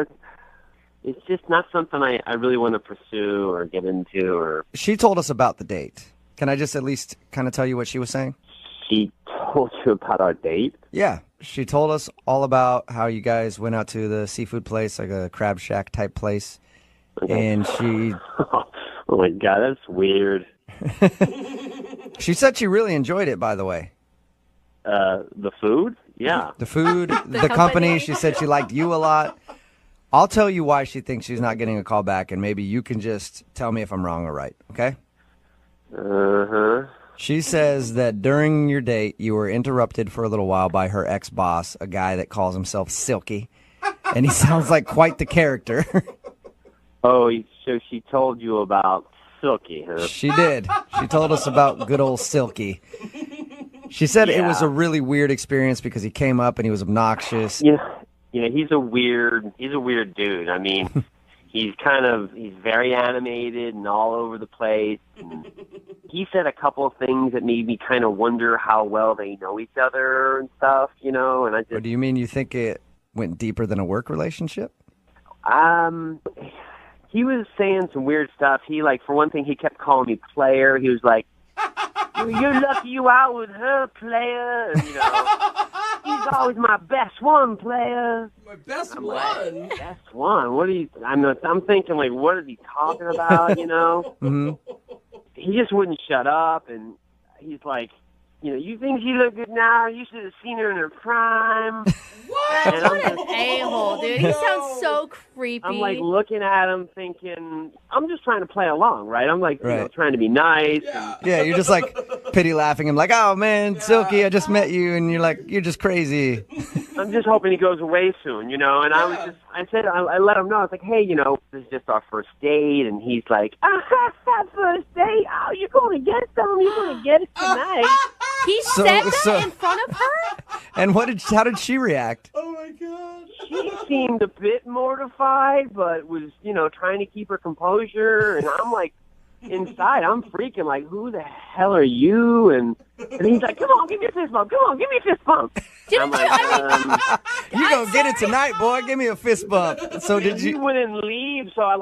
it's just not something I really want to pursue or get into. Or She told us about the date. Can I just at least kind of tell you what she was saying? She told you about our date? Yeah. She told us all about how you guys went out to the seafood place, like a crab shack type place. Okay. And she... Oh, my God, that's weird. She said she really enjoyed it, by the way. The food? Yeah. The food, the company. She said she liked you a lot. I'll tell you why she thinks she's not getting a call back, and maybe you can just tell me if I'm wrong or right, okay? Uh-huh. She says that during your date, you were interrupted for a little while by her ex-boss, a guy that calls himself Silky, and he sounds like quite the character. Oh, so she told you about Silky, huh? She did. She told us about good old Silky. She said it was a really weird experience because he came up and he was obnoxious. Yeah, he's a weird dude. I mean, he's very animated and all over the place. And he said a couple of things that made me kind of wonder how well they know each other and stuff, and I just... Or do you mean you think it went deeper than a work relationship? He was saying some weird stuff. He, for one thing, he kept calling me player. He was like, "You're lucky you out with her, player." And, he's always my best one, player. My best one? Like, best one? What are you... I'm thinking, what is he talking about, Mm-hmm. He just wouldn't shut up, and he's like, you think she look good now? You should have seen her in her prime. What? What an a-hole, dude. He sounds so creepy. I'm looking at him thinking, I'm just trying to play along, right? I'm trying to be nice. Yeah, you're just pity laughing him oh man, Silky, I just met you, and you're just crazy. I'm just hoping he goes away soon, and I let him know, I was like, hey, this is just our first date, and he's like, first date? Oh, you're going to get some, you're going to get it tonight. He said that in front of her? And how did she react? Oh my God. She seemed a bit mortified, but was, trying to keep her composure, and I'm like, inside, I'm freaking like, who the hell are you? And he's like, come on, give me a fist bump. Come on, give me a fist bump. I'm like, You gonna get it tonight, boy. Give me a fist bump. So did He you? wouldn't leave, so I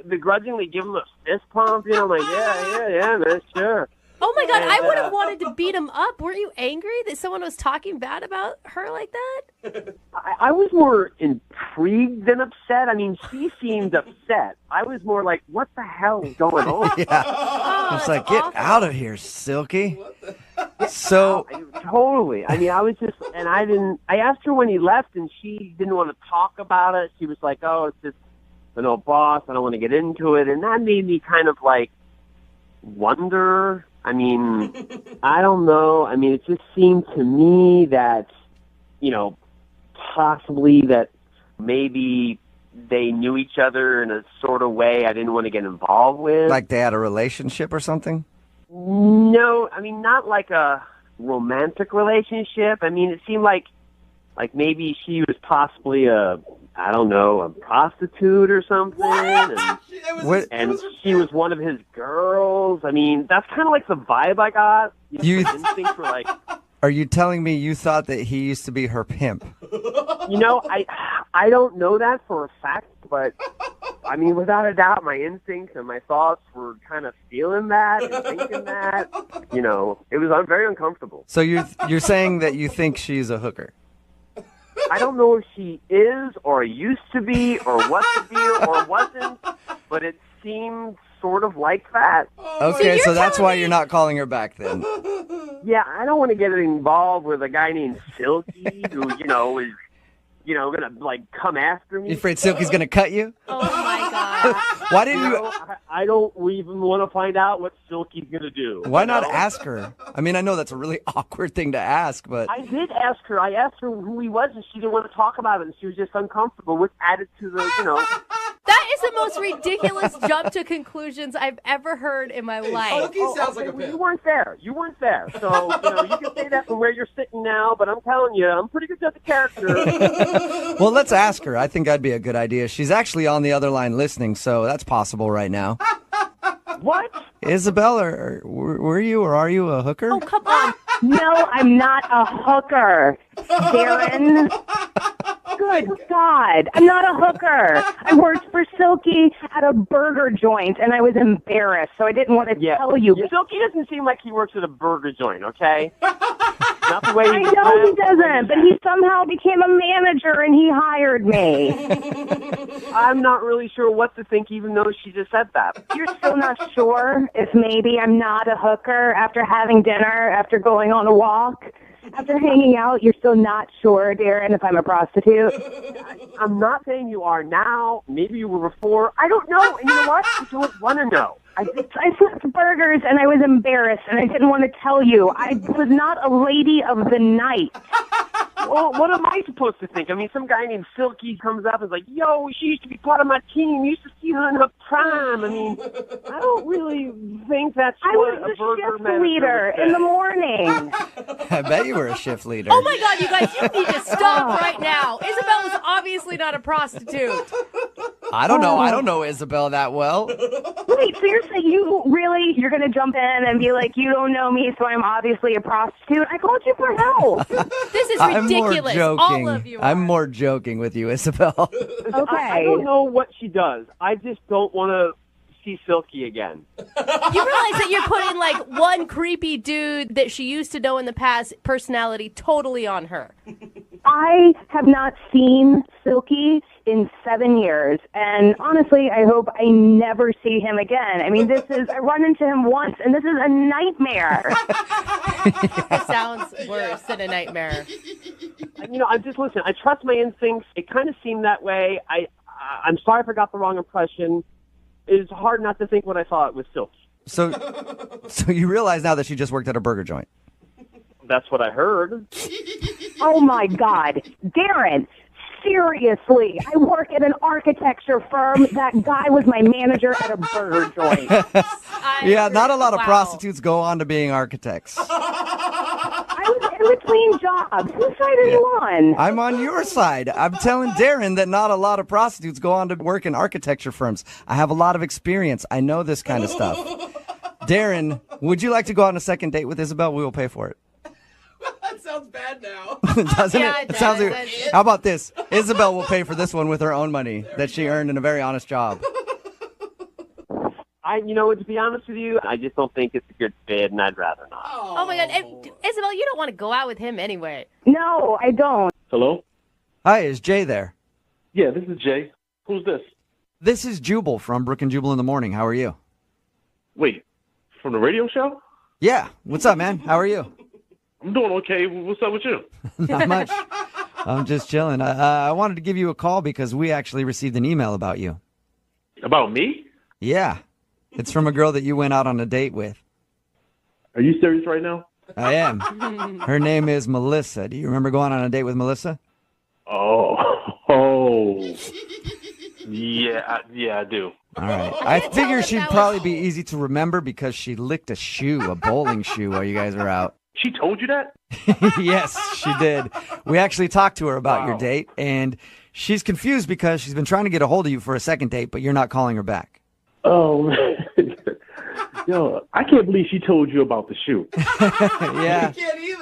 begrudgingly give him a fist pump. You know, I'm like, yeah, man, sure. Oh my God, I And, would have wanted to beat him up. Weren't you angry that someone was talking bad about her like that? I was more intrigued than upset. I mean, she seemed upset. I was more like, what the hell is going on? Yeah. It's like, get out of here, Silky. So Totally. I mean, I was just, and I asked her when he left, and she didn't want to talk about it. She was like, oh, it's just an old boss. I don't want to get into it. And that made me kind of like wonder. I mean, I don't know. I mean, it just seemed to me that, possibly that maybe they knew each other in a sort of way I didn't want to get involved with. like they had a relationship or something? No, I mean, not like a romantic relationship. I mean, it seemed like maybe she was possibly a prostitute or something. And she was one of his girls. I mean, that's kind of like the vibe I got. You- My instincts were like, Are you telling me you thought that he used to be her pimp? I don't know that for a fact, but I mean, without a doubt, my instincts and my thoughts were kind of feeling that and thinking that. It was very uncomfortable. So you're saying that you think she's a hooker? I don't know if she is or used to be or was to be or wasn't, but it seemed sort of like that. Okay, so that's why you're not calling her back then. Yeah, I don't want to get involved with a guy named Silky who, is, going to, like, come after me. You afraid Silky's going to cut you? Oh my God. Why didn't you... I don't even want to find out what Silky's going to do. Why not ask her? I mean, I know that's a really awkward thing to ask, but... I did ask her. I asked her who he was, and she didn't want to talk about it, and she was just uncomfortable, which added to the, That is the most ridiculous jump to conclusions I've ever heard in my life. sounds like a pimp. You weren't there. So, you can say that from where you're sitting now, but I'm telling you, I'm pretty good at the character. Well, let's ask her. I think that'd be a good idea. She's actually on the other line listening, so that's possible right now. What? Isabel, were you or are you a hooker? Oh, come on. No, I'm not a hooker, Darren. Good God, I'm not a hooker. I worked for Silky at a burger joint, and I was embarrassed, so I didn't want to tell you. Silky doesn't seem like he works at a burger joint, okay? Not the way I know he doesn't, but he somehow became a manager, and he hired me. I'm not really sure what to think, even though she just said that. You're still not sure if maybe I'm not a hooker after having dinner, after going on a walk? After hanging out, you're still not sure, Darren, if I'm a prostitute? I'm not saying you are now. Maybe you were before. I don't know. And you know what? I don't want to know. I flipped burgers, and I was embarrassed, and I didn't want to tell you. I was not a lady of the night. Well, what am I supposed to think? I mean, some guy named Silky comes up and is like, yo, she used to be part of my team. You used to see her in her prime. I mean, I don't really think that's what a burger shift leader in the morning. I bet you were a shift leader. Oh my God, you guys, you need to stop right now. Isabel is obviously not a prostitute. I don't know. I don't know Isabel that well. Wait, so you're saying you're going to jump in and be like, you don't know me, so I'm obviously a prostitute? I called you for help. This is ridiculous. All of you are. I'm more joking with you, Isabel. Okay. I don't know what she does. I just don't want to see Silky again. You realize that you're putting like one creepy dude that she used to know in the past personality totally on her. I have not seen Silky in 7 years, and honestly, I hope I never see him again. I mean, I run into him once, and this is a nightmare. It sounds worse than a nightmare. Listen, I trust my instincts. It kind of seemed that way. I'm sorry if I got the wrong impression. It's hard not to think what I thought was Silky. So you realize now that she just worked at a burger joint. That's what I heard. Oh, my God. Darren, seriously, I work at an architecture firm. That guy was my manager at a burger joint. Yeah, not a lot of prostitutes go on to being architects. I was in between jobs. Whose side are you on? I'm on your side. I'm telling Darren that not a lot of prostitutes go on to work in architecture firms. I have a lot of experience. I know this kind of stuff. Darren, would you like to go on a second date with Isabel? We will pay for it. That sounds bad now. Doesn't Yeah, it? it does. Sounds like, how about this? Isabel will pay for this one with her own money that she earned in a very honest job. To be honest with you, I just don't think it's a good fit, and I'd rather not. Oh my God, Isabel, you don't want to go out with him anyway. No, I don't. Hello? Hi, is Jay there? Yeah, this is Jay. Who's this? This is Jubal from Brook and Jubal in the Morning. How are you? Wait, from the radio show? Yeah. What's up, man? How are you? I'm doing okay. What's up with you? Not much. I'm just chilling. I wanted to give you a call because we actually received an email about you. About me? Yeah. It's from a girl that you went out on a date with. Are you serious right now? I am. Her name is Melissa. Do you remember going on a date with Melissa? Oh. Yeah, I do. All right. I figure she'd probably be easy to remember because she licked a shoe, a bowling shoe, while you guys were out. She told you that? Yes, she did. We actually talked to her about your date, and she's confused because she's been trying to get a hold of you for a second date, but you're not calling her back. Oh, yo, I can't believe she told you about the shoe. Yeah,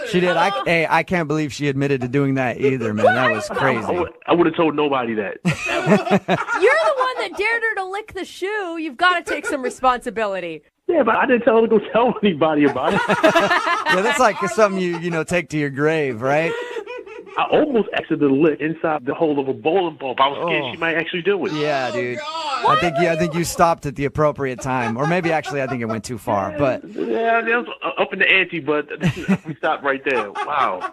she did. I can't believe she admitted to doing that either, man. That was crazy. I would have told nobody that. You're the one that dared her to lick the shoe. You've got to take some responsibility. Yeah, but I didn't tell her to go tell anybody about it. Yeah, that's like something you take to your grave, right? I almost accidentally licked inside the hole of a bowling ball. But I was scared she might actually do it. Yeah, dude. I think you stopped at the appropriate time, or maybe actually I think it went too far. But yeah, that was up in the ante, but we stopped right there. Wow.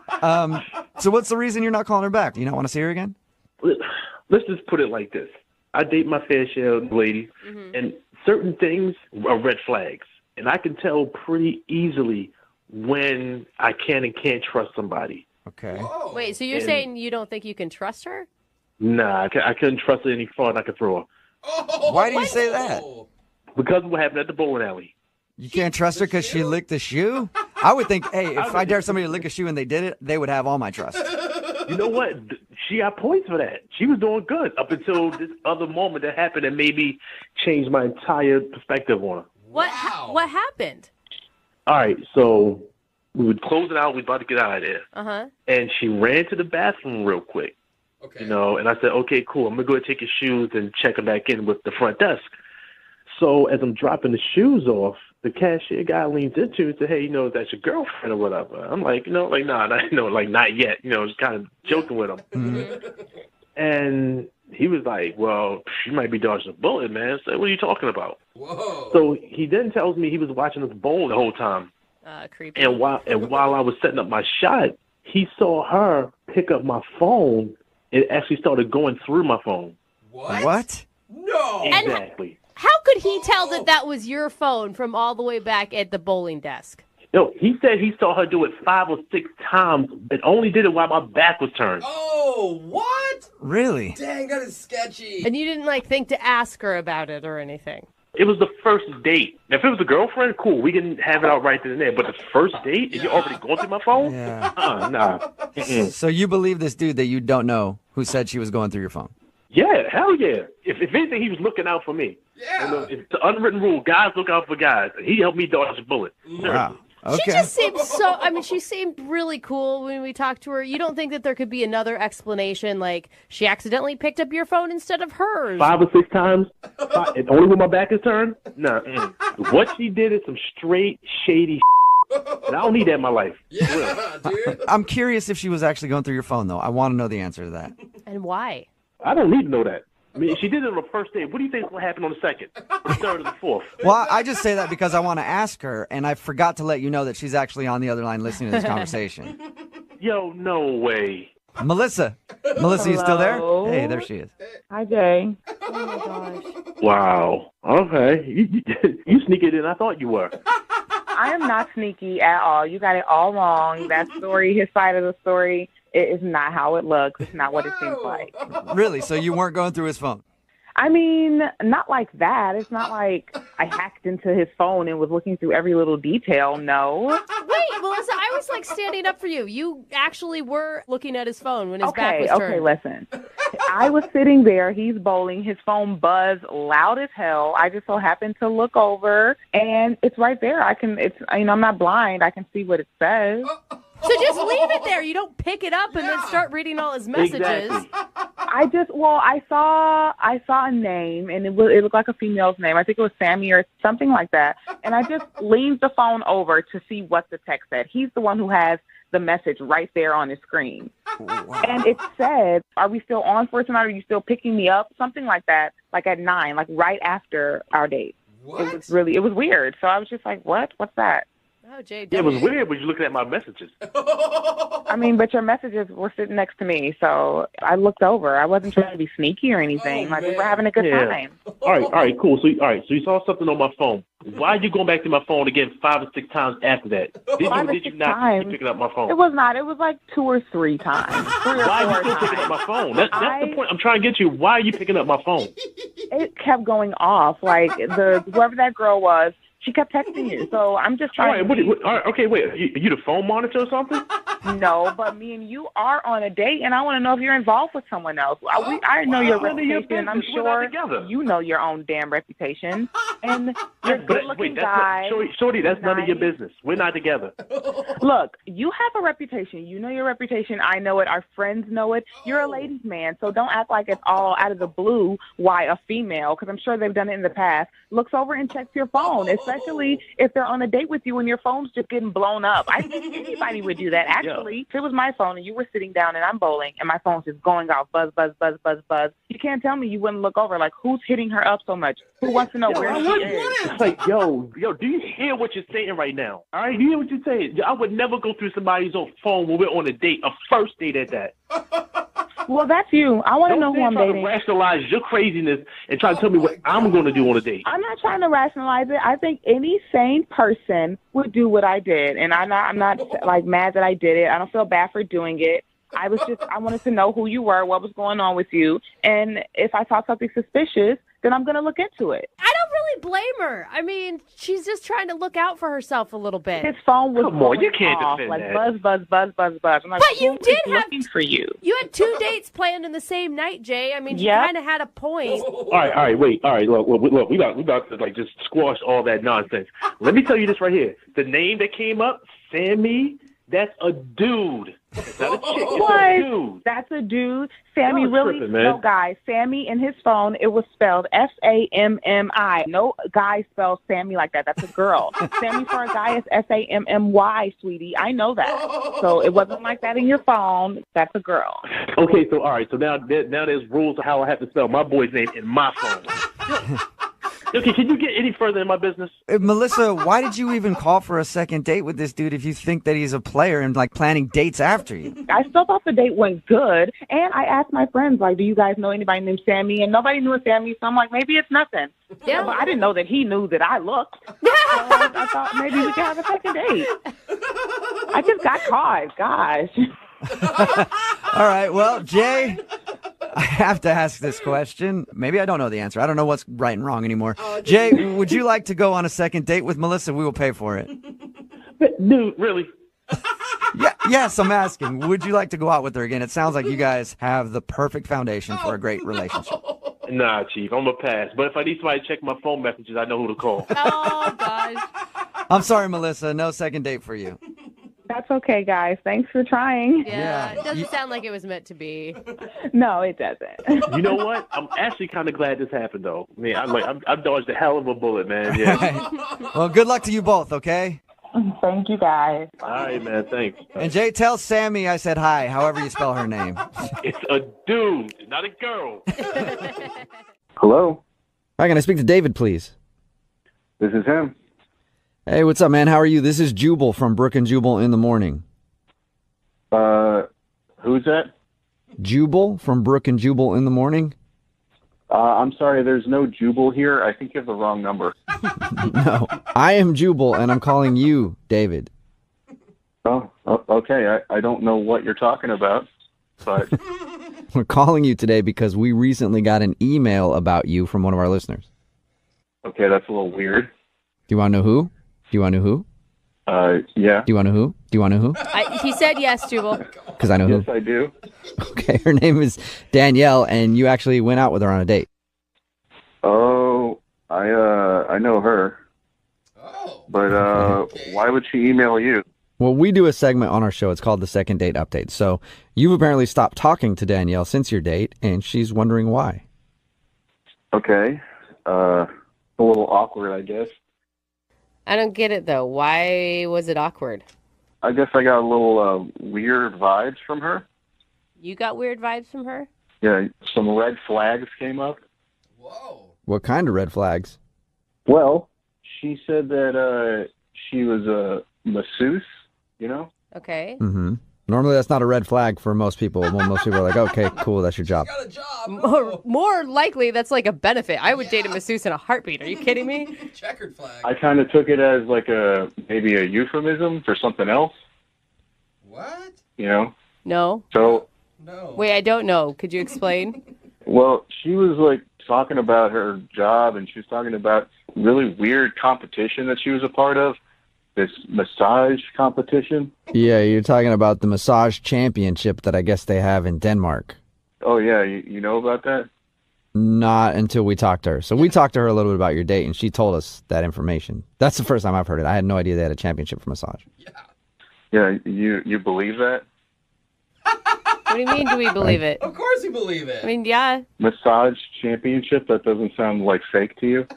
So what's the reason you're not calling her back? Do you not want to see her again? Let's just put it like this: I date my fair share of ladies, and certain things are red flags, and I can tell pretty easily when I can and can't trust somebody. Okay. Wait, so you're saying you don't think you can trust her? Nah, I couldn't trust her any farther than I could throw her. Why do you say that? Because of what happened at the bowling alley. You can't trust her because she licked the shoe? I would think, hey, if I dare somebody to lick a shoe and they did it, they would have all my trust. You know what? She got points for that. She was doing good up until this other moment that happened and maybe changed my entire perspective on her. What happened? All right, so we were closing out. We were about to get out of there. Uh-huh. And she ran to the bathroom real quick. Okay. And I said, okay, cool. I'm going to go ahead and take your shoes and check them back in with the front desk. So as I'm dropping the shoes off, the cashier guy leans into and said, hey, that's your girlfriend or whatever. I'm like, nah, not yet. Just kind of joking with him. Mm-hmm. And he was like, well, she might be dodging a bullet, man. So what are you talking about? Whoa. So he then tells me he was watching us bowl the whole time. Creepy. And while I was setting up my shot, he saw her pick up my phone. It actually started going through my phone. What? No. Exactly. How could he tell that was your phone from all the way back at the bowling desk? No, he said he saw her do it 5 or 6 times and only did it while my back was turned. Oh, what? Really? Dang, that is sketchy. And you didn't think to ask her about it or anything? It was the first date. If it was a girlfriend, cool, we can have it out right then and there. But the first date, if you're already going through my phone? Yeah. Nah. Mm-mm. So you believe this dude that you don't know who said she was going through your phone? Yeah, hell yeah. If anything, he was looking out for me. Yeah. It's the unwritten rule. Guys look out for guys. He helped me dodge a bullet. Wow. Okay. She just seemed she seemed really cool when we talked to her. You don't think that there could be another explanation, like she accidentally picked up your phone instead of hers? 5 or 6 times, and only when my back is turned? Nah. What she did is some straight, shady and I don't need that in my life. Yeah, dude. I'm curious if she was actually going through your phone, though. I want to know the answer to that. And why? I don't need to know that. I mean, she did it on the first date. What do you think will happen on the second, the third, or the fourth? Well, I just say that because I want to ask her, and I forgot to let you know that she's actually on the other line listening to this conversation. Yo, no way. Melissa, you still there? Hello? Hey, there she is. Hi, Jay. Oh, my gosh. Wow. Okay. You sneaky than I thought you were. I am not sneaky at all. You got it all wrong. That story, his side of the story, it is not how it looks. It's not what it seems like. Really? So you weren't going through his phone? I mean, not like that. It's not like I hacked into his phone and was looking through every little detail. No. Wait, Melissa, I was like standing up for you. You actually were looking at his phone when his back was turned. Okay, listen. I was sitting there. He's bowling. His phone buzzed loud as hell. I just so happened to look over, and it's right there. I'm not blind. I can see what it says. So just leave it there. You don't pick it up and then start reading all his messages. Exactly. I saw a name, and it looked like a female's name. I think it was Sammy or something like that. And I just leaned the phone over to see what the text said. He's the one who has the message right there on his screen. Wow. And it said, "Are we still on for tonight? Are you still picking me up?" Something like that, like at 9, like right after our date. What? It was weird. So I was just like, what? What's that? Oh, Jay. Yeah, it was weird when you looking at my messages. I mean, but your messages were sitting next to me, so I looked over. I wasn't trying to be sneaky or anything. We were having a good time. All right, cool. So you saw something on my phone. Why are you going back to my phone again 5 or 6 times after that? Did you not keep picking up my phone? It was not. It was like 2 or 3 times. Why are you still picking up my phone? That's the point I'm trying to get you. Why are you picking up my phone? It kept going off. Like whoever that girl was, she kept texting you, so I'm just trying Okay, wait. Are you the phone monitor or something? No, but me and you are on a date, and I want to know if you're involved with someone else. I know your reputation, and I'm sure you know your own damn reputation. And you're a good-looking guy. Shorty, that's none of your business. We're not together. Look, you have a reputation. You know your reputation. I know it. Our friends know it. You're a ladies' man, so don't act like it's all out of the blue why a female, because I'm sure they've done it in the past, looks over and checks your phone, especially if they're on a date with you and your phone's just getting blown up. I think anybody would do that. Actually, if it was my phone and you were sitting down and I'm bowling and my phone's just going off, buzz, buzz, buzz, buzz, buzz, you can't tell me you wouldn't look over. Like, who's hitting her up so much? Who wants to know where she is? Like, yo, do you hear what you're saying right now? All right, you hear what you're saying? I would never go through somebody's phone when we're on a date, a first date at that. Well, that's you. I want to know who I'm dating. Don't rationalize your craziness and try to tell me what I'm going to do on a date. I'm not trying to rationalize it. I think any sane person would do what I did, and I'm not like mad that I did it. I don't feel bad for doing it. I wanted to know who you were, what was going on with you, and if I saw something suspicious, then I'm going to look into it. I don't really blame her. I mean, she's just trying to look out for herself a little bit. His phone was you can't off, defend like that. buzz, buzz, buzz, buzz, buzz. I'm like, but you did have looking for you. You had 2 dates planned in the same night, Jay. I mean, you kind of had a point. All right, wait. All right, look, we got to like just squash all that nonsense. Let me tell you this right here. The name that came up, Sammy, that's a dude. It's not a chick. It's a dude. That's a dude. Sammy really? Tripping, man. No, guys. Sammy in his phone, it was spelled Sammi. No guy spells Sammy like that. That's a girl. Sammy for a guy is Sammy, sweetie. I know that. So it wasn't like that in your phone. That's a girl. Okay, so all right. So now there's rules of how I have to spell my boy's name in my phone. Okay, can you get any further in my business? Melissa, why did you even call for a second date with this dude if you think that he's a player and like planning dates after you? I still thought the date went good, and I asked my friends, like, do you guys know anybody named Sammy? And nobody knew a Sammy, so I'm like, maybe it's nothing. Yeah. But I didn't know that he knew that I looked. So I thought maybe we could have a second date. I just got caught, gosh. All right, well, Jay, I have to ask this question. Maybe I don't know the answer. I don't know what's right and wrong anymore. Jay, would you like to go on a second date with Melissa? We will pay for it. Dude, really? Yes, I'm asking. Would you like to go out with her again? It sounds like you guys have the perfect foundation for a great relationship. Nah, Chief, I'm going to pass. But if I need somebody to check my phone messages, I know who to call. Oh, gosh. I'm sorry, Melissa. No second date for you. That's okay, guys. Thanks for trying. Yeah, it doesn't sound like it was meant to be. No, it doesn't. You know what? I'm actually kind of glad this happened, though. I mean, I dodged a hell of a bullet, man. Yeah. Right. Well, good luck to you both, okay? Thank you, guys. All right, man. Thanks. And Jay, tell Sammy I said hi, however you spell her name. It's a dude, not a girl. Hello? Hi, can I speak to David, please? This is him. Hey, what's up, man? How are you? This is Jubal from Brook and Jubal in the Morning. Who's that? Jubal from Brook and Jubal in the Morning. I'm sorry, there's no Jubal here. I think you have the wrong number. No, I am Jubal, and I'm calling you David. Oh, okay. I don't know what you're talking about, but... We're calling you today because we recently got an email about you from one of our listeners. Okay, that's a little weird. Do you want to know who? Do you want to know who? Yeah. Do you want to know who? Do you want to know who? He said yes, Jubal. Because I know who. Yes, I do. Okay, her name is Danielle, and you actually went out with her on a date. Oh, I know her. Oh. But why would she email you? Well, we do a segment on our show. It's called the Second Date Update. So you've apparently stopped talking to Danielle since your date, and she's wondering why. Okay. A little awkward, I guess. I don't get it, though. Why was it awkward? I guess I got a little weird vibes from her. You got weird vibes from her? Yeah, some red flags came up. What kind of red flags? Well, she said that she was a masseuse, you know? Okay. Mm-hmm. Normally, that's not a red flag for most people. Well, most people are like, okay, cool, that's your job. More likely, that's like a benefit. I would date a masseuse in a heartbeat. Are you kidding me? Checkered flag. I kind of took it as like maybe a euphemism for something else. What? You know? No. So. No. Wait, I don't know. Could you explain? Well, she was like talking about her job, and she was talking about really weird competition that she was a part of. This massage competition. Yeah, you're talking about the massage championship that I guess they have in Denmark. Oh, yeah. You know about that? Not until we talked to her. So we talked to her a little bit about your date, and she told us that information. That's the first time I've heard it. I had no idea they had a championship for massage. Yeah, you believe that? What do you mean, do we believe it? Of course you believe it. I mean, yeah. Massage championship? That doesn't sound like fake to you?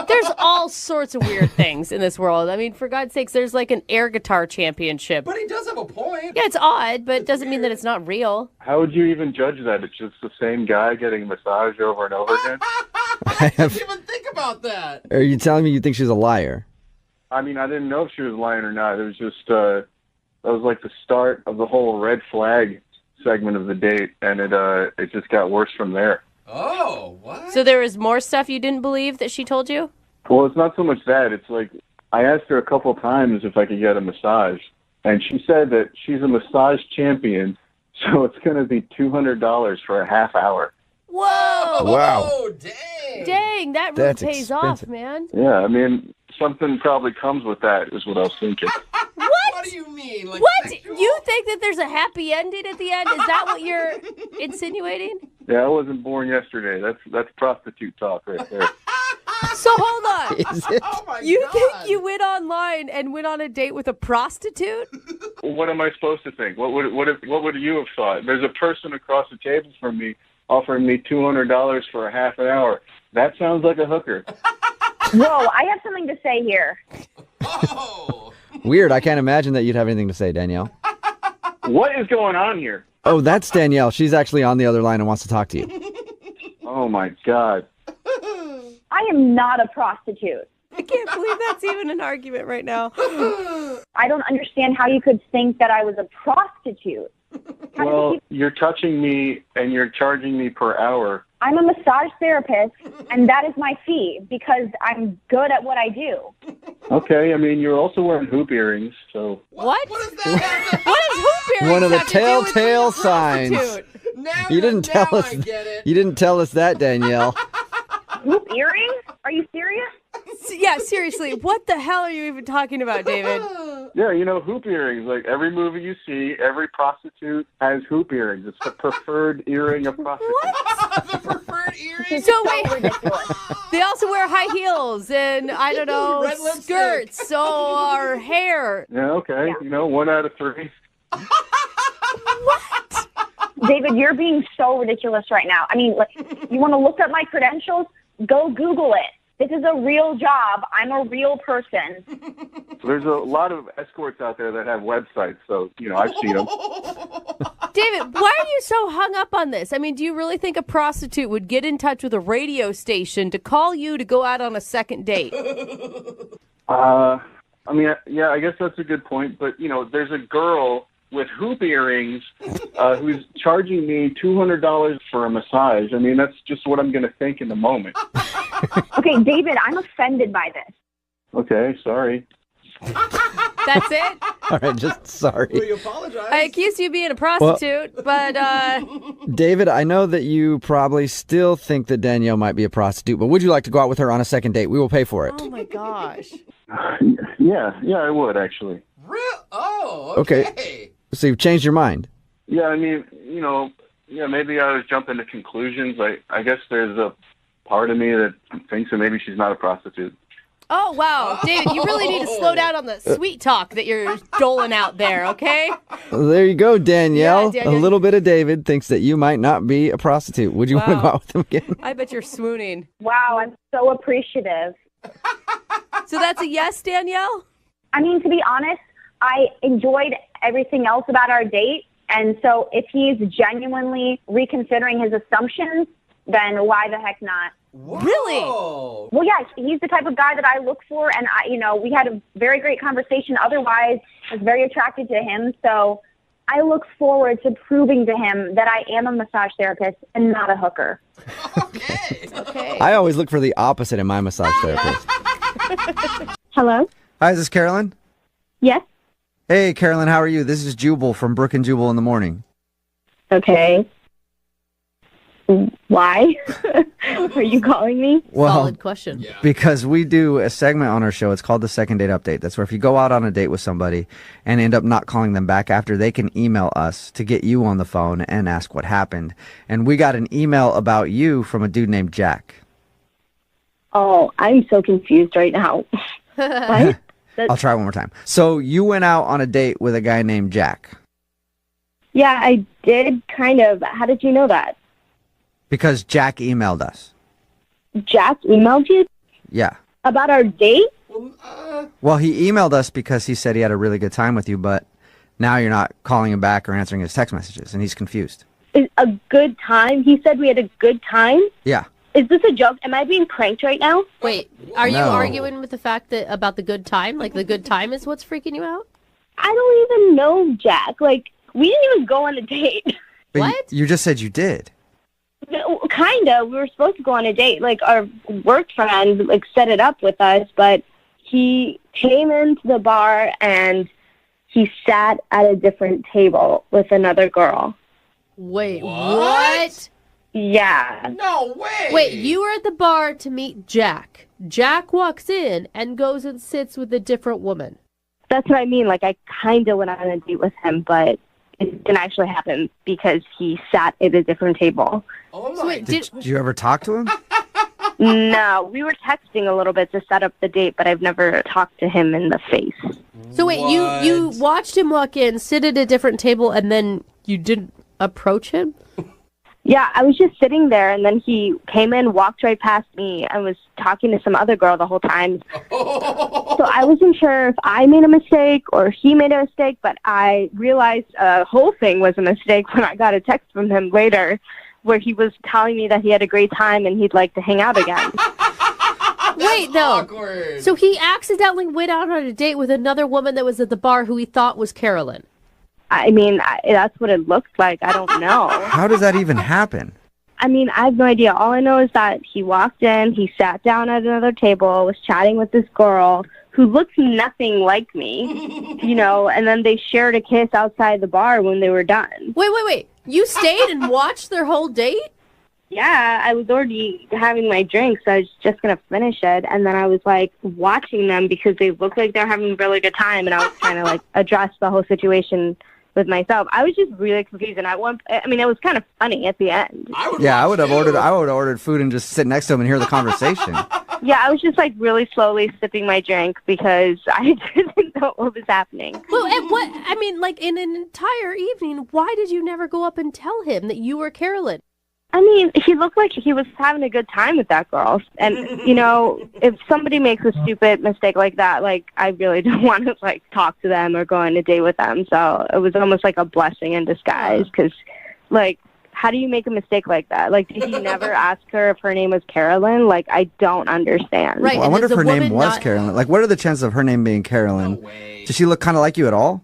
There's all sorts of weird things in this world. I mean, for God's sakes, there's like an air guitar championship. But he does have a point. Yeah, it's odd, but it doesn't mean that it's not real. How would you even judge that? It's just the same guy getting massaged over and over again? I didn't even think about that. Are you telling me you think she's a liar? I mean, I didn't know if she was lying or not. It was just, that was like the start of the whole red flag segment of the date, and it just got worse from there. Oh, what? So there was more stuff you didn't believe that she told you? Well, it's not so much that. It's like I asked her a couple times if I could get a massage, and she said that she's a massage champion, so it's going to be $200 for a half hour. Whoa! Wow. Dang, that really That's pays expensive. off, man. Yeah, I mean, something probably comes with that, is what I was thinking. What? What do you mean? Like What? sexual? You think that there's a happy ending at the end? Is that what you're insinuating? Yeah, I wasn't born yesterday. That's prostitute talk right there. So hold on. Is it? Oh my You God. think you went online and went on a date with a prostitute? Well, what am I supposed to think? What would you have thought? There's a person across the table from me offering me $200 for a half an hour. That sounds like a hooker. Whoa, I have something to say here. Oh. Weird. I can't imagine that you'd have anything to say, Danielle. What is going on here? Oh, that's Danielle. She's actually on the other line and wants to talk to you. Oh, my God. I am not a prostitute. I can't believe that's even an argument right now. I don't understand how you could think that I was a prostitute. Well, you're touching me and you're charging me per hour. I'm a massage therapist, and that is my fee because I'm good at what I do. Okay, I mean, you're also wearing hoop earrings, so... What? What is that? What is hoop earrings One of the have to do with being a telltale signs. prostitute? Now You didn't tell now us. I get it. You didn't tell us that, Danielle. Hoop earrings? Are you serious? Yeah, seriously, what the hell are you even talking about, David? Yeah, you know, hoop earrings. Like, every movie you see, every prostitute has hoop earrings. It's the preferred earring of prostitutes. The preferred earring. So wait, they also wear high heels and, I don't know, Red lipstick. skirts or hair. Yeah, okay. Yeah. You know, 1 out of 3. David, you're being so ridiculous right now. I mean, like, you want to look up my credentials? Go Google it. This is a real job. I'm a real person. There's a lot of escorts out there that have websites, so, you know, I've seen them. David, why are you so hung up on this? I mean, do you really think a prostitute would get in touch with a radio station to call you to go out on a second date? I mean, yeah, I guess that's a good point. But, you know, there's a girl with hoop earrings who's charging me $200 for a massage. I mean, that's just what I'm going to think in the moment. Okay, David, I'm offended by this. Okay, sorry. That's it? All right, just sorry. You apologize. I accused you of being a prostitute, but David, I know that you probably still think that Danielle might be a prostitute, but would you like to go out with her on a second date? We will pay for it. oh my gosh. Yeah, I would actually. Real? Oh, Okay. So you've changed your mind? Yeah, I mean, maybe I was jumping to conclusions. I guess there's a part of me that thinks that maybe she's not a prostitute. Oh, wow. David, you really need to slow down on the sweet talk that you're doling out there, okay? Well, there you go, Danielle. Yeah, Danielle. A little bit of David thinks that you might not be a prostitute. Would you want to Wow. go out with him again? I bet you're swooning. Wow, I'm so appreciative. So that's a yes, Danielle? I mean, to be honest, I enjoyed everything else about our date. And so if he's genuinely reconsidering his assumptions, then why the heck not? Really? Well, yeah, he's the type of guy that I look for. And, we had a very great conversation. Otherwise, I was very attracted to him. So I look forward to proving to him that I am a massage therapist and not a hooker. Okay. I always look for the opposite in my massage therapist. Hello? Hi, is this Carolyn? Yes? Hey, Carolyn, how are you? This is Jubal from Brook and Jubal in the Morning. Okay. Why are you calling me? Well, Solid question. because we do a segment on our show. It's called the Second Date Update. That's where if you go out on a date with somebody and end up not calling them back after, they can email us to get you on the phone and ask what happened. And we got an email about you from a dude named Jack. Oh, I'm so confused right now. What? I'll try one more time. So you went out on a date with a guy named Jack Yeah, I did kind of. How did you know that? because Jack emailed us. Jack emailed you Yeah. about our date? Well, he emailed us because he said he had a really good time with you, but now you're not calling him back or answering his text messages, and he's confused. Is a good time? He said we had a good time? Yeah. Is this a joke? Am I being pranked right now? Wait, are you No. arguing with the fact that about the good time? Like the good time is what's freaking you out? I don't even know Jack. Like, we didn't even go on a date. But you just said you did. Kinda. We were supposed to go on a date. Like, our work friend, like, set it up with us, but he came into the bar and he sat at a different table with another girl. Wait, what? Yeah. No way. Wait, you were at the bar to meet Jack. Jack walks in and goes and sits with a different woman. That's what I mean. Like, I kind of went on a date with him, but it didn't actually happen because he sat at a different table. Oh So wait, Did you ever talk to him? No, we were texting a little bit to set up the date, but I've never talked to him in the face. So wait, you watched him walk in, sit at a different table, and then you didn't approach him? Yeah, I was just sitting there, and then he came in, walked right past me, and was talking to some other girl the whole time. So I wasn't sure if I made a mistake or he made a mistake, but I realized the whole thing was a mistake when I got a text from him later where he was telling me that he had a great time and he'd like to hang out again. Wait, no. So he accidentally went out on a date with another woman that was at the bar who he thought was Carolyn. I mean, that's what it looked like. I don't know. How does that even happen? I mean, I have no idea. All I know is that he walked in, he sat down at another table, was chatting with this girl who looks nothing like me, and then they shared a kiss outside the bar when they were done. Wait. You stayed and watched their whole date? Yeah, I was already having my drink, so I was just going to finish it. And then I was, watching them because they looked like they were having a really good time, and I was trying to, address the whole situation with myself. I was just really confused, and it was kind of funny at the end. I would have ordered food and just sit next to him and hear the conversation. Yeah, I was just really slowly sipping my drink because I didn't know what was happening. Well, in an entire evening, why did you never go up and tell him that you were Carolyn? I mean, he looked like he was having a good time with that girl. And, if somebody makes a stupid mistake like that, I really don't want to, talk to them or go on a date with them. So it was almost like a blessing in disguise because, how do you make a mistake like that? Did he never ask her if her name was Carolyn? I don't understand. Right. Well, I wonder if her name was Carolyn. What are the chances of her name being Carolyn? Does she look kind of like you at all?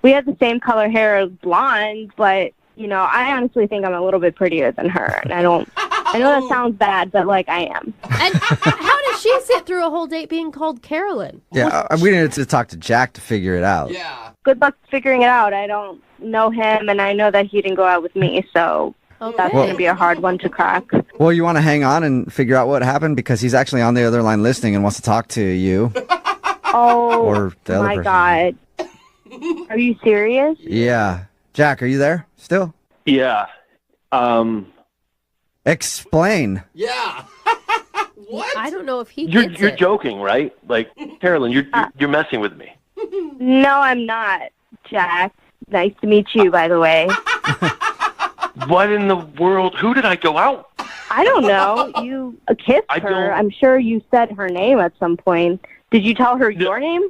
We had the same color hair, blonde, but... I honestly think I'm a little bit prettier than her. And I know that sounds bad, but I am. And how does she sit through a whole date being called Carolyn? Yeah, we needed to talk to Jack to figure it out. Yeah. Good luck figuring it out. I don't know him, and I know that he didn't go out with me, so that's going to be a hard one to crack. Well, you want to hang on and figure out what happened because he's actually on the other line listening and wants to talk to you. Oh, Or the other my person. God. Are you serious? Yeah. Jack, are you there still? Yeah. Explain. Yeah. What? I don't know if he You're gets it. joking, right? Like, Carolyn, you're messing with me. No, I'm not, Jack. Nice to meet you, by the way. What in the world? Who did I go out? I don't know. You kissed her. I'm sure you said her name at some point. Did you tell her your name?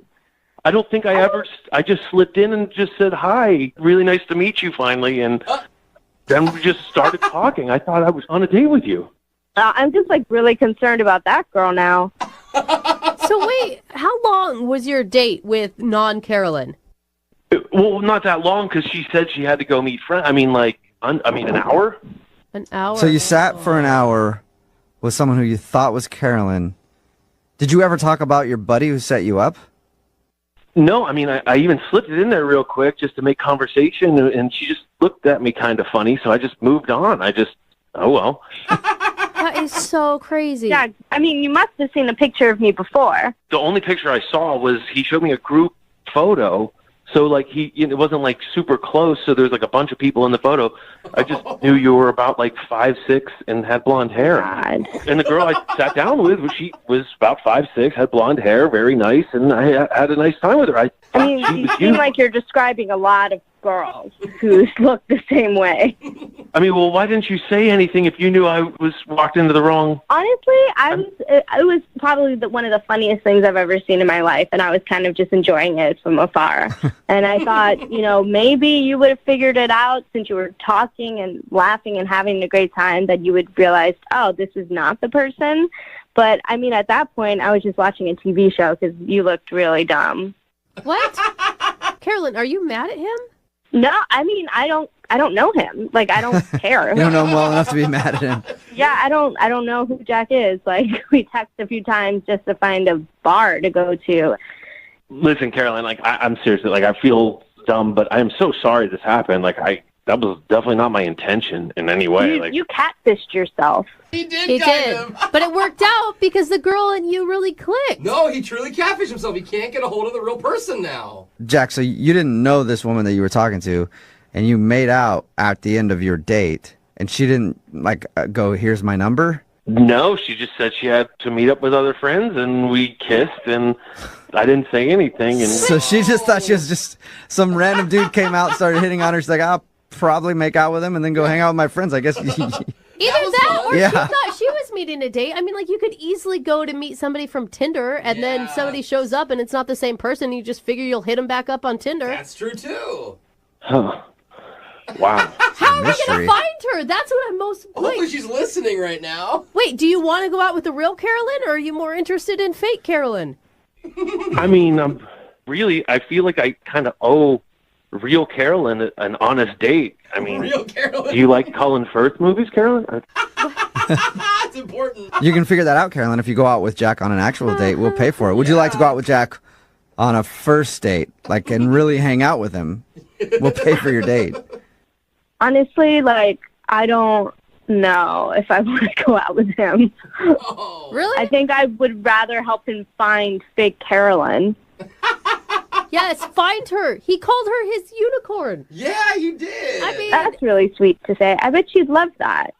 I don't think I ever. I just slipped in and just said hi. Really nice to meet you finally, and then we just started talking. I thought I was on a date with you. I'm just like really concerned about that girl now. So wait, how long was your date with non-Carolyn? Well, not that long because she said she had to go meet friends. I mean, like, an hour. An hour. So you sat for an hour with someone who you thought was Carolyn. Did you ever talk about your buddy who set you up? No, I mean, I even slipped it in there real quick just to make conversation, and she just looked at me kind of funny, so I just moved on. Oh, well. That is so crazy. Yeah, I mean, you must have seen a picture of me before. The only picture I saw was he showed me a group photo. So, like, it wasn't, like, super close, so there's, like, a bunch of people in the photo. I just knew you were about, like, 5'6", and had blonde hair. God. And the girl I sat down with, she was about 5'6", had blonde hair, very nice, and I had a nice time with her. I mean, you seem like you're describing a lot of girls who look the same way. I mean, well, why didn't you say anything if you knew I was walked into the wrong... Honestly, it was probably one of the funniest things I've ever seen in my life, and I was kind of just enjoying it from afar. And I thought, maybe you would have figured it out since you were talking and laughing and having a great time, that you would realize, oh, this is not the person. But, I mean, at that point, I was just watching a TV show because you looked really dumb. What? Carolyn, are you mad at him? No, I mean, I don't know him. Like, I don't care. You don't know him well enough to be mad at him. Yeah, I don't know who Jack is. Like, we text a few times just to find a bar to go to. Listen, Caroline, like, I'm seriously, like, I feel dumb, but I'm so sorry this happened. Like, that was definitely not my intention in any way. You catfished yourself. He did. Him. But it worked out because the girl and you really clicked. No, he truly catfished himself. He can't get a hold of the real person now. Jack, so you didn't know this woman that you were talking to, and you made out at the end of your date, and she didn't, go, here's my number? No, she just said she had to meet up with other friends, and we kissed, and I didn't say anything. And So she just thought she was just some random dude came out, started hitting on her. She's like, I'll probably make out with him and then go hang out with my friends, I guess. Either that or Yeah. she thought she was meeting a date. I mean, you could easily go to meet somebody from Tinder, and then somebody shows up and it's not the same person. You just figure you'll hit them back up on Tinder. That's true, too. Huh. Wow. How are we going to find her? That's what I'm most... Hopefully she's listening right now. Wait, do you want to go out with the real Carolyn, or are you more interested in fake Carolyn? I mean, I feel like I kind of owe real Carolyn an honest date. I mean, Real Carolyn. do you like Colin Firth movies, Carolyn? That's important. You can figure that out, Carolyn. If you go out with Jack on an actual date, we'll pay for it. Would you like to go out with Jack on a first date, and really hang out with him? We'll pay for your date. Honestly, I don't know if I want to go out with him. Really? I think I would rather help him find fake Carolyn. Yes, find her. He called her his unicorn. Yeah, you did. I mean, That's really sweet to say. I bet she'd love that.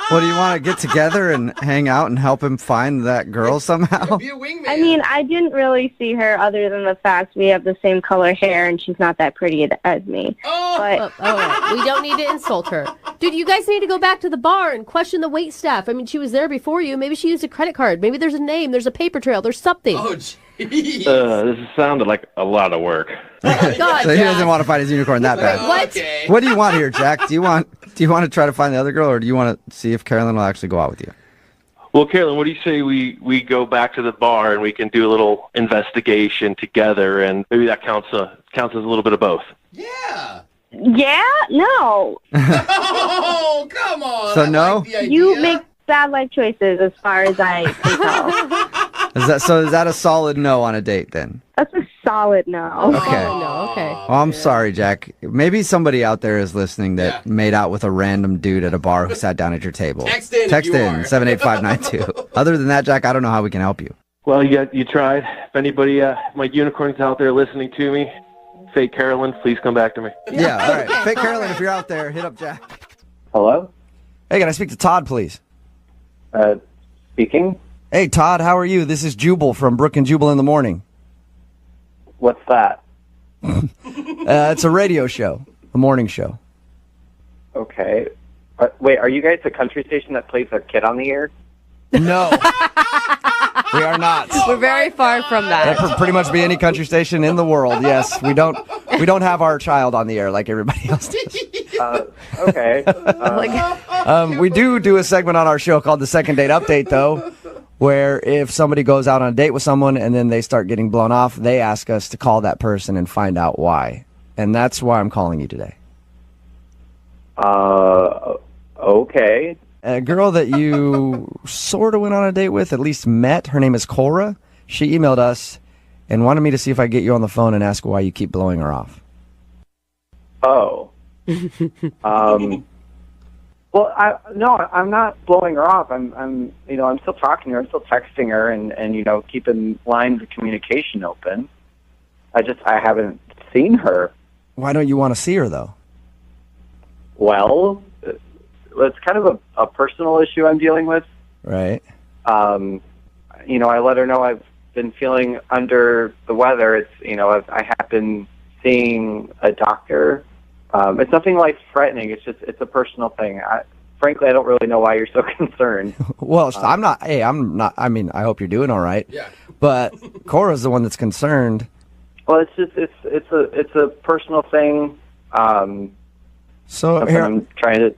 Well, do you want to get together and hang out and help him find that girl somehow? Be a wingman. I mean, I didn't really see her other than the fact we have the same color hair and she's not that pretty as me. But all right. We don't need to insult her. Dude, you guys need to go back to the bar and question the wait staff. I mean, she was there before you. Maybe she used a credit card. Maybe there's a name. There's a paper trail. There's something. Oh, jeez. This sounded like a lot of work. Oh, God, So he Jack. doesn't want to find his unicorn that bad. What? Okay. What do you want here, Jack? Do you want to try to find the other girl, or do you want to see if Carolyn will actually go out with you? Well, Carolyn, what do you say we go back to the bar and we can do a little investigation together, and maybe that counts as a little bit of both. Yeah. yeah, no. Oh, come on. So I no? like the idea. You make bad life choices as far as I can tell. Is that a solid no on a date then? That's a solid no. Okay. No, okay. Oh, I'm sorry, Jack. Maybe somebody out there is listening that made out with a random dude at a bar who sat down at your table. Text in if Text you in are. 78592. Other than that, Jack, I don't know how we can help you. Well, you tried. If anybody, my unicorns out there listening to me, fake Carolyn, please come back to me. Yeah, all right. Fake Carolyn, if you're out there, hit up Jack. Hello? Hey, can I speak to Todd, please? Speaking? Hey, Todd, how are you? This is Jubal from Brook and Jubal in the Morning. What's that? It's a radio show, a morning show. Okay. Wait, are you guys a country station that plays a kid on the air? No. We are not. We're very far from that. That could pretty much be any country station in the world. Yes, we don't have our child on the air like everybody else does. Okay. We do a segment on our show called the Second Date Update, though, where if somebody goes out on a date with someone and then they start getting blown off, they ask us to call that person and find out why. And that's why I'm calling you today. Okay. A girl that you sort of went on a date with, at least met, her name is Cora. She emailed us and wanted me to see if I get you on the phone and ask why you keep blowing her off. Oh. Well, I'm not blowing her off. I'm still talking to her. I'm still texting her and keeping lines of communication open. I haven't seen her. Why don't you want to see her, though? Well, it's kind of a personal issue I'm dealing with. Right. I let her know I've been feeling under the weather. I have been seeing a doctor. It's nothing life-threatening. It's a personal thing. Frankly, I don't really know why you're so concerned. Well, I'm not. I mean, I hope you're doing all right. Yeah. But Cora's the one that's concerned. Well, it's a personal thing. So here, I'm trying to.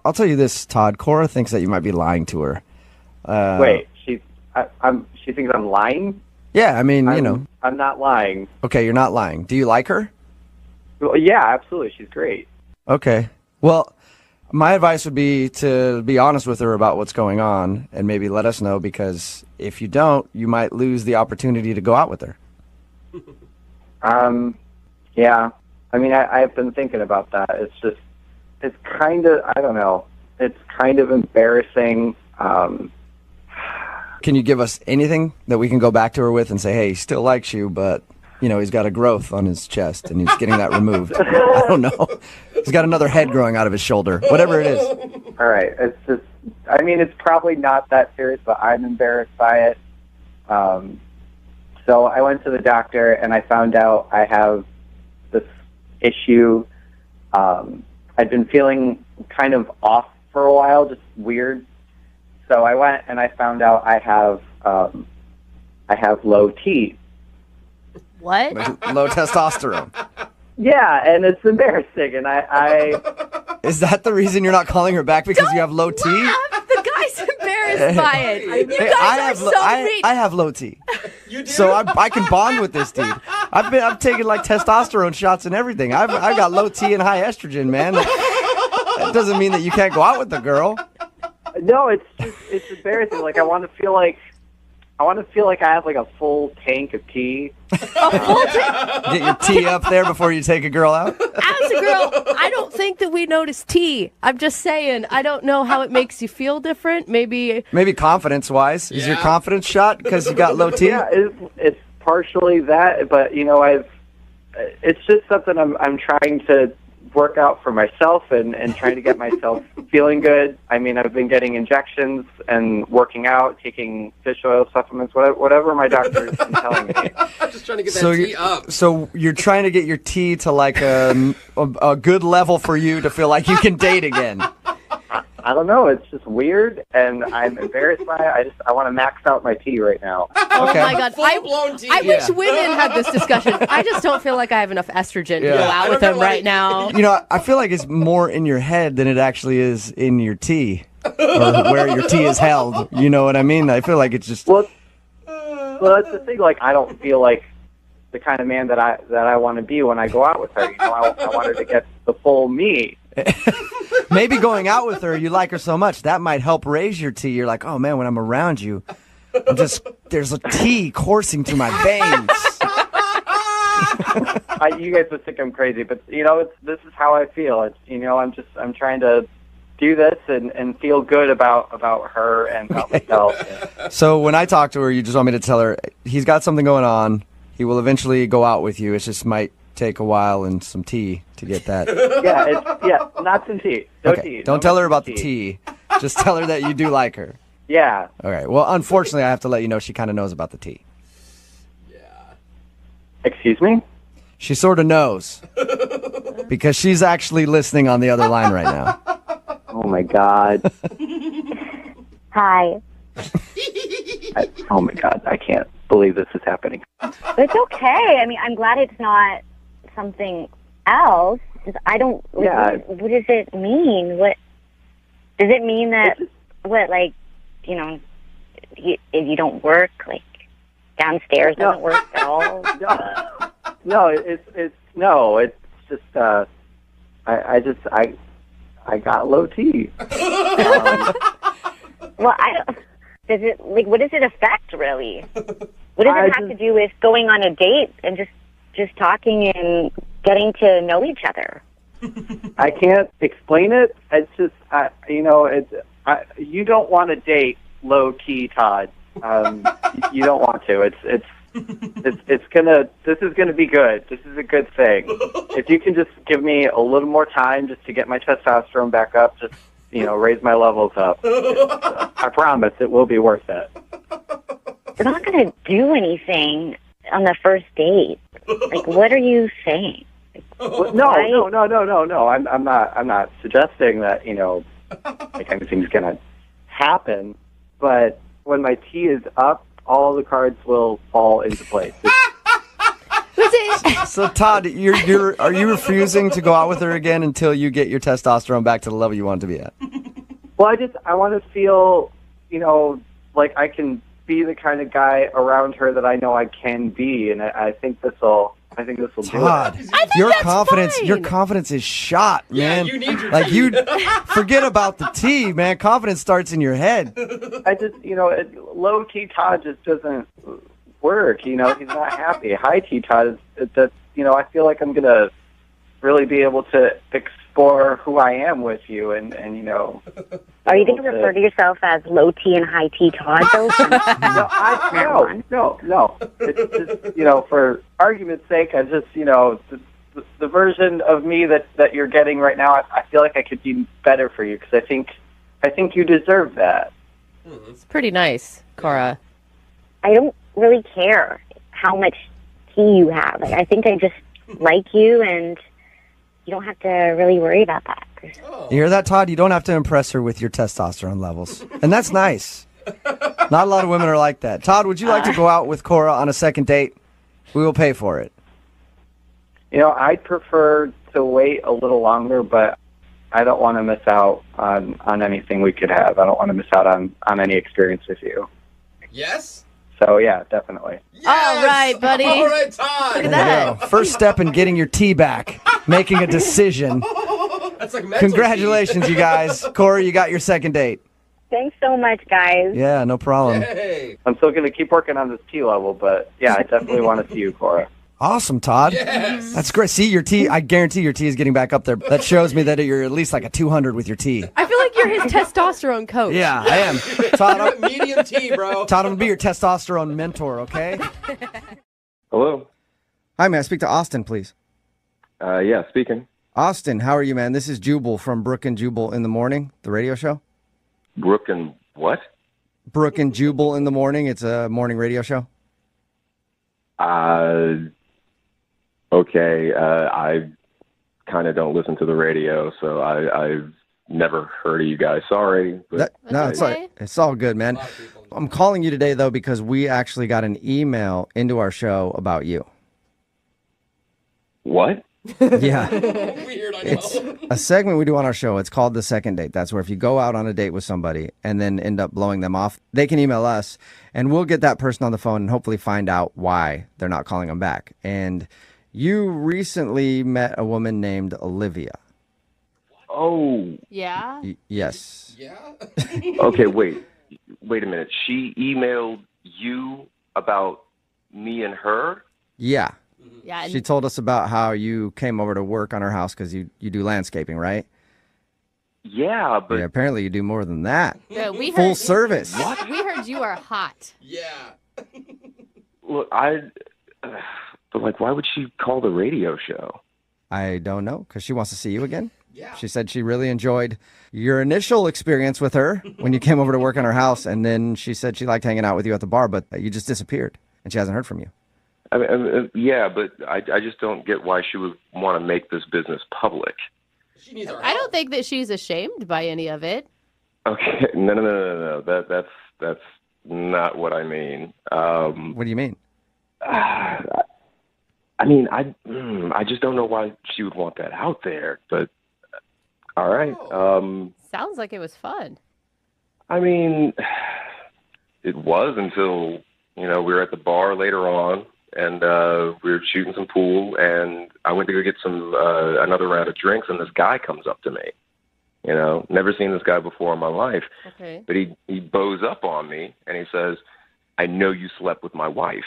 I'll tell you this, Todd. Cora thinks that you might be lying to her. Wait, she thinks I'm lying? Yeah, I mean, I'm not lying. Okay, you're not lying. Do you like her? Well, yeah, absolutely. She's great. Okay. Well, my advice would be to be honest with her about what's going on and maybe let us know, because if you don't, you might lose the opportunity to go out with her. Yeah. I mean, I've been thinking about that. It's kind of, I don't know. It's kind of embarrassing. Can you give us anything that we can go back to her with and say, hey, he still likes you, but, he's got a growth on his chest and he's getting that removed. I don't know. He's got another head growing out of his shoulder. Whatever it is. All right. It's probably not that serious, but I'm embarrassed by it. So I went to the doctor and I found out I have this issue. I'd been feeling kind of off for a while, just weird. So I went and I found out I have low T. What? Low testosterone. Yeah, and it's embarrassing. And I Is that the reason you're not calling her back, because you have low T? The guy's embarrassed by it. You Hey, guys are so mean. I have low T. You do? So I can bond with this dude. I've taken like testosterone shots and everything. I've got low T and high estrogen, man. That doesn't mean that you can't go out with the girl. No, it's embarrassing. Like I want to feel like I have like a full tank of tea. Get your tea up there before you take a girl out. As a girl, I don't think that we notice tea. I'm just saying, I don't know how it makes you feel different. Maybe confidence-wise. Is your confidence shot because you got low T? Yeah, it's partially that, but it's just something I'm trying to work out for myself and trying to get myself feeling good. I mean, I've been getting injections and working out, taking fish oil supplements, whatever my doctor's been telling me. I'm just trying to get that tea up. So you're trying to get your tea to like a good level for you to feel like you can date again. I don't know. It's just weird, and I'm embarrassed by it. I want to max out my tea right now. Oh my God! I wish women had this discussion. I just don't feel like I have enough estrogen to go out with them right now. I feel like it's more in your head than it actually is in your tea, or where your tea is held. You know what I mean? I feel like it's just. Well, that's the thing. Like, I don't feel like the kind of man that I want to be when I go out with her. I want her to get the full me. Maybe going out with her, you like her so much, that might help raise your T. You're like, oh man, when I'm around you, There's a tea coursing through my veins. You guys would think I'm crazy, but this is how I feel. It's I'm trying to do this and feel good about her and about myself. So when I talk to her, you just want me to tell her he's got something going on. He will eventually go out with you. It just might take a while and some tea to get that. Not some tea. No Okay, tea. don't tell her about the tea. Just tell her that you do like her. Yeah. All right. Well, unfortunately, I have to let you know she kind of knows about the tea. Excuse me? She sort of knows because she's actually listening on the other line right now. Oh my God. Hi. Oh my God. I can't believe this is happening. It's okay. I mean, I'm glad it's not something else. I don't. Yeah. What does it mean? What does it mean that? If you don't work, like downstairs doesn't work at all. No, it's just I got low T. Well, I don't. Does it what does it affect really? What does it have to do with going on a date and just talking and getting to know each other? I can't explain it. It's just you don't want to date low key Todd. You don't want to. This is gonna be good. This is a good thing. If you can just give me a little more time just to get my testosterone back up, just raise my levels up. I promise it will be worth it. We're not gonna do anything on the first date. Like, what are you saying? No. I'm not suggesting that anything's gonna happen. But when my T is up, all the cards will fall into place. So Todd, are you refusing to go out with her again until you get your testosterone back to the level you want it to be at? Well, I want to feel, like I can be the kind of guy around her that I know I can be, and I think this will Todd, do it. your confidence is shot, man. you need your like tea. you forget about the tea, man. Confidence starts in your head. I just, low T Todd just doesn't work. He's not happy. High T Todd is that, I feel like I'm gonna really be able to explore who I am with you, and Are you going to refer to yourself as low T and high T Todd, though? No. It's just, for argument's sake, I just, the version of me that you're getting right now, I feel like I could be better for you because I think you deserve that. It's pretty nice, Cora. I don't really care how much T you have. I think I just like you, and you don't have to really worry about that. You hear that, Todd? You don't have to impress her with your testosterone levels. And that's nice. Not a lot of women are like that. Todd, would you like to go out with Cora on a second date? We will pay for it. I'd prefer to wait a little longer, but I don't want to miss out on anything we could have. I don't want to miss out on any experience with you. Yes? So, yeah, definitely. All right, buddy. All right, Todd. Look at There you that. go. First step in getting your tea back, making a decision. That's like mental Congratulations, you guys. Cora, you got your second date. Thanks so much, guys. Yeah, no problem. I'm still going to keep working on this T level, but, yeah, I definitely want to see you, Cora. Awesome, Todd. Yes. That's great. See, your tea, I guarantee your tea is getting back up there. That shows me that you're at least like a 200 with your tea. I feel like you're his testosterone coach. Yeah, I am. Todd, Medium T, bro. Todd, I'm going to be your testosterone mentor, okay? Hello. Hi, may I speak to Austin, please? Yeah, speaking. Austin, how are you, man? This is Jubal from Brooke and Jubal in the Morning, the radio show. Brooke and what? Brooke and Jubal in the Morning. It's a morning radio show. Okay. I kind of don't listen to the radio, so I've never heard of you guys. Sorry. But It's all good, man. I'm calling you today, though, because we actually got an email into our show about you. What? Yeah. Weird, I know. It's a segment we do on our show. It's called The Second Date. That's where if you go out on a date with somebody and then end up blowing them off, they can email us, and we'll get that person on the phone and hopefully find out why they're not calling them back. And you recently met a woman named Olivia. Oh. Yeah? Yes. Yeah? Okay, wait. wait a minute. She emailed you about me and her? Yeah. Yeah. She told us about how you came over to work on her house because you do landscaping, right? Yeah, but... Yeah, apparently you do more than that. Yeah, we Full heard, service. We heard you are hot. Yeah. Look, but like, why would she call the radio show? I don't know, because she wants to see you again. Yeah. She said she really enjoyed your initial experience with her when you came over to work on her house, and then she said she liked hanging out with you at the bar, but you just disappeared, and she hasn't heard from you. I mean, yeah, but I just don't get why she would want to make this business public. She needs our I don't think that she's ashamed by any of it. Okay, no. That's not what I mean. What do you mean? I mean, I just don't know why she would want that out there. But all right. Sounds like it was fun. I mean, it was until we were at the bar later on, and we were shooting some pool, and I went to go get some another round of drinks, and this guy comes up to me. Never seen this guy before in my life. Okay. But he bows up on me, and he says, "I know you slept with my wife."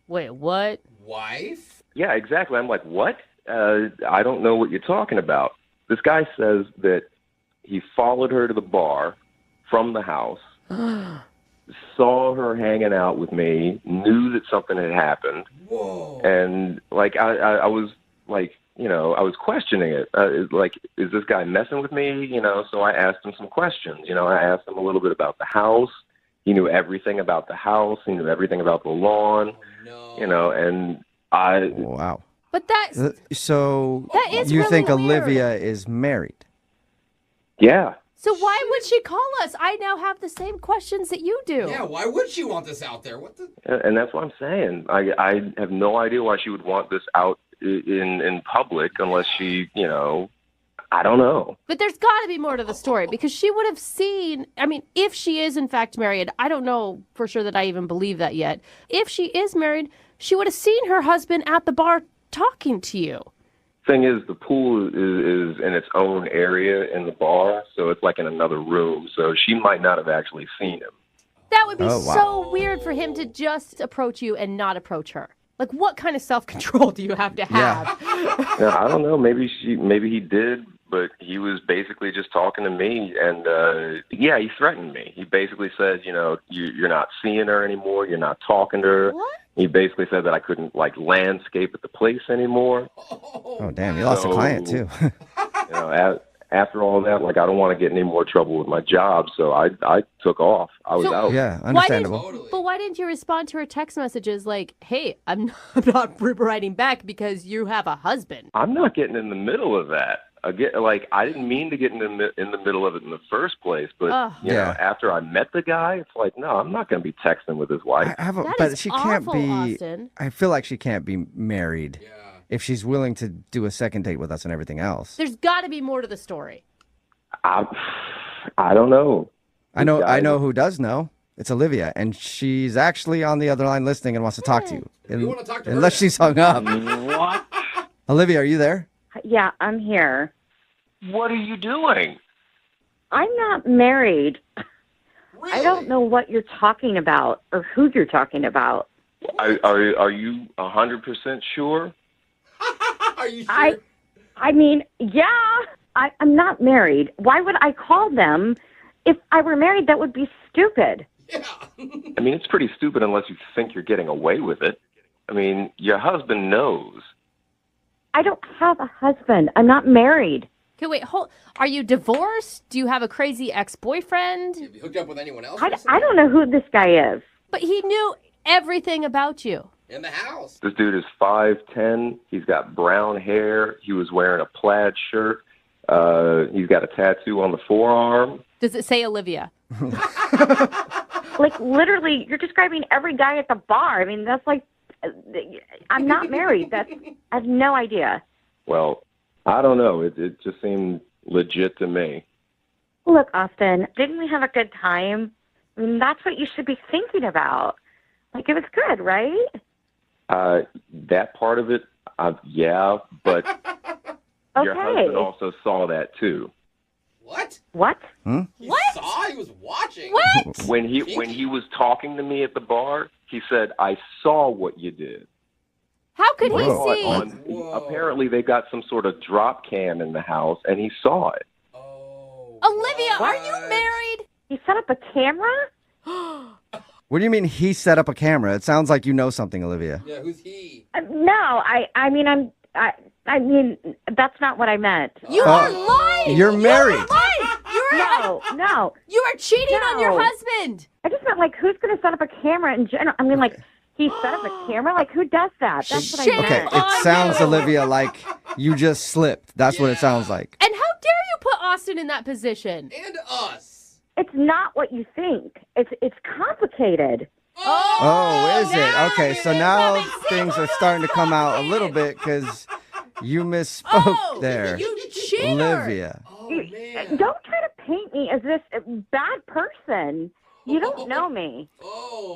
Wait, what? Wife? Yeah, exactly. I'm like, what? I don't know what you're talking about. This guy says that he followed her to the bar from the house, saw her hanging out with me, knew that something had happened. Whoa. And, like, I was, like, I was questioning it. Like, is this guy messing with me? So I asked him some questions. I asked him a little bit about the house. He knew everything about the house. He knew everything about the lawn. No. And I... Wow. But that's... So that is you really think weird. Olivia is married? Yeah. So why would she call us? I now have the same questions that you do. Yeah, why would she want this out there? What the? And that's what I'm saying. I have no idea why she would want this out in public unless she, I don't know. But there's got to be more to the story because she would have seen, I mean, if she is in fact married, I don't know for sure that I even believe that yet. If she is married, she would have seen her husband at the bar talking to you. Thing is, the pool is in its own area in the bar, so it's like in another room. So she might not have actually seen him. That would be so weird for him to just approach you and not approach her. Like, what kind of self-control do you have to have? Yeah, I don't know. Maybe he did, but he was basically just talking to me, and he threatened me. He basically said, you're not seeing her anymore. You're not talking to her. What? He basically said that I couldn't landscape at the place anymore. Oh, damn! You lost a client too. After all that, I don't want to get any more trouble with my job, so I took off. I was out. Yeah, understandable. But why didn't you respond to her text messages like, "Hey, I'm not writing back because you have a husband"? I'm not getting in the middle of that. I didn't mean to get in the middle of it in the first place, but after I met the guy, it's like, no, I'm not going to be texting with his wife. But she can't awful, be. Austin. I feel like she can't be married if she's willing to do a second date with us and everything else. There's got to be more to the story. I don't know. I know who does know. It's Olivia, and she's actually on the other line listening and wants to talk to you. We want to talk to her. Unless she's hung up. What? Olivia, are you there? Yeah, I'm here. What are you doing? I'm not married. Really? I don't know what you're talking about or who you're talking about. Are you 100% sure? Are you sure? I mean, yeah, I'm not married. Why would I call them? If I were married, that would be stupid. Yeah. I mean, it's pretty stupid unless you think you're getting away with it. I mean, your husband knows. I don't have a husband. I'm not married. Okay, wait, are you divorced? Do you have a crazy ex-boyfriend? Have you hooked up with anyone else? I don't know who this guy is. But he knew everything about you. In the house. This dude is 5'10". He's got brown hair. He was wearing a plaid shirt. He's got a tattoo on the forearm. Does it say Olivia? Literally, you're describing every guy at the bar. I mean, that's like, I'm not married. I have no idea. Well, I don't know. It just seemed legit to me. Look, Austin, didn't we have a good time? I mean, that's what you should be thinking about. It was good, right? That part of it, yeah, but your husband also saw that too. What? What? Hmm? He saw he was watching. What? When he was talking to me at the bar, he said, "I saw what you did." How could he Whoa. see? Apparently, they got some sort of drop cam in the house, and he saw it. Olivia, are you married? He set up a camera? What do you mean he set up a camera? It sounds like you know something, Olivia. Yeah, who's he? No, I mean, that's not what I meant. You are lying. You're married. No. You are cheating on your husband. I just meant, like, who's going to set up a camera in general? I mean, like, he set up a camera? Like, who does that? That's what I meant. Okay, it sounds, Olivia, like you just slipped. That's what it sounds like. And how dare you put Austin in that position? And us. It's not what you think. It's complicated. Oh, is it? Okay, so now things are starting to come out a little bit because you misspoke there. You cheater. Olivia. Don't try to paint me as this bad person. You don't know me.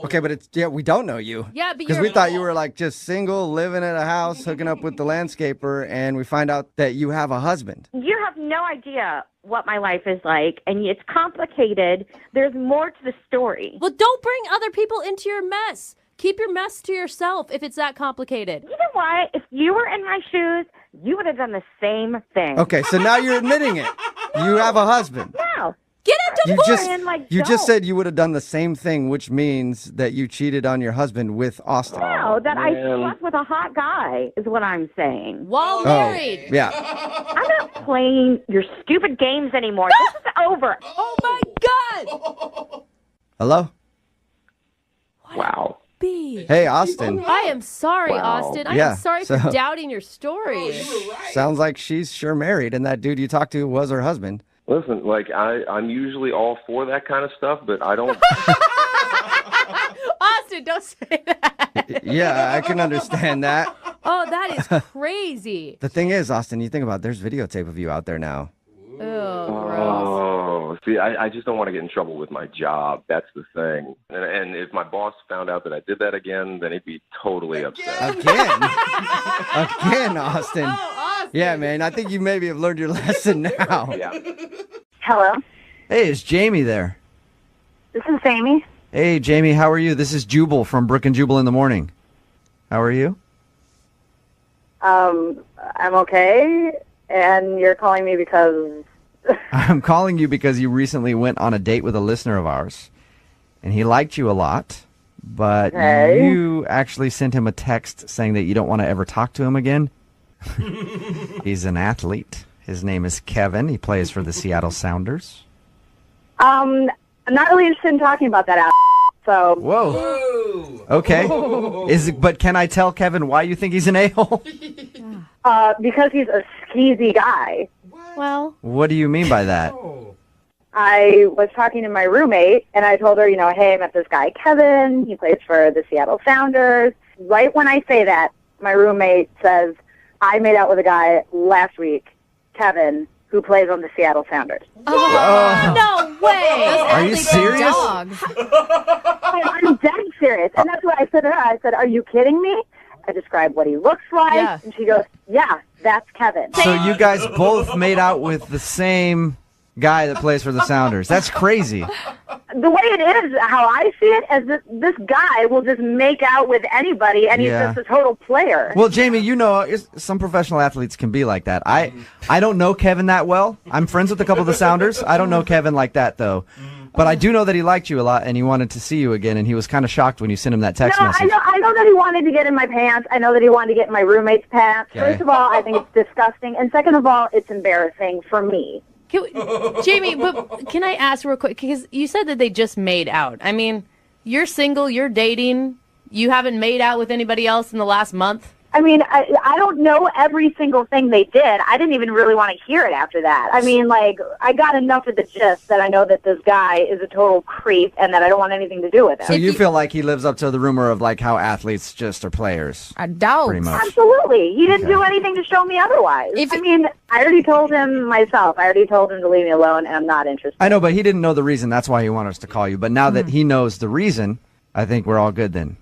Okay, but we don't know you. Yeah, but because we thought you were like just single, living in a house, hooking up with the landscaper, and we find out that you have a husband. You have no idea what my life is like, and it's complicated. There's more to the story. Well, don't bring other people into your mess. Keep your mess to yourself if it's that complicated. You know what? If you were in my shoes, you would have done the same thing. Okay, so now you're admitting it. You have a husband. No. Get a divorce. You just said you would have done the same thing, which means that you cheated on your husband with Austin. No, that I slept with a hot guy is what I'm saying. While married. Yeah. I'm not playing your stupid games anymore. This is over. Oh, my God. Hello? Wow. Hey, Austin. I am sorry, Wow. Austin. I Yeah, am sorry so- for doubting your story. Sounds like she's sure married, and that dude you talked to was her husband. Listen, like I'm usually all for that kind of stuff, but I don't. Austin, don't say that. Yeah, I can understand that. Oh, that is crazy. The thing is, Austin, you think about it, there's videotape of you out there now. Oh, see, I just don't want to get in trouble with my job. That's the thing. And if my boss found out that I did that again, then he'd be totally upset. Again, Austin. Yeah, man, I think you maybe have learned your lesson now. Yeah. Hello, Hey, is Jamie there? this is Amy. Hey, Jamie, how are you? This is Jubal from Brook and Jubal in the Morning. How are you? I'm okay, and you're calling me because I'm calling you because you recently went on a date with a listener of ours, and he liked you a lot, but Okay. you actually sent him a text saying that you don't want to ever talk to him again. He's an athlete. His name is Kevin. He plays for the Seattle Sounders. I'm not really interested in talking about that. So Whoa. Okay. But can I tell Kevin why you think he's an a-hole? because he's a skeezy guy. Well, What do you mean by that? I was talking to my roommate, and I told her, hey, I met this guy, Kevin. He plays for the Seattle Sounders. Right when I say that, my roommate says, I made out with a guy last week, Kevin, who plays on the Seattle Sounders. No way. Are you serious? I'm dead serious. And that's what I said to her. I said, are you kidding me? I described what he looks like, Yeah. and she goes, yeah, that's Kevin. So you guys both made out with the same guy that plays for the Sounders. That's crazy. The way it is, how I see it, is that this guy will just make out with anybody, and he's Yeah. just a total player. Well, Jamie, some professional athletes can be like that. I don't know Kevin that well. I'm friends with a couple of the Sounders. I don't know Kevin like that, though. But I do know that he liked you a lot, and he wanted to see you again, and he was kind of shocked when you sent him that text No, message. I know that he wanted to get in my pants. I know that he wanted to get in my roommate's pants. Okay. First of all, I think it's disgusting. And second of all, it's embarrassing for me. Jamie, but can I ask real quick? Because you said that they just made out. I mean, you're single, you're dating, you haven't made out with anybody else in the last month? I mean, I don't know every single thing they did. I didn't even really want to hear it after that. I mean, I got enough of the gist that I know that this guy is a total creep and that I don't want anything to do with him. So you feel like he lives up to the rumor of how athletes just are players? I doubt. Pretty much. Absolutely. He didn't do anything to show me otherwise. I already told him myself. I already told him to leave me alone, and I'm not interested. I know, but he didn't know the reason. That's why he wanted us to call you. But now that he knows the reason, I think we're all good then.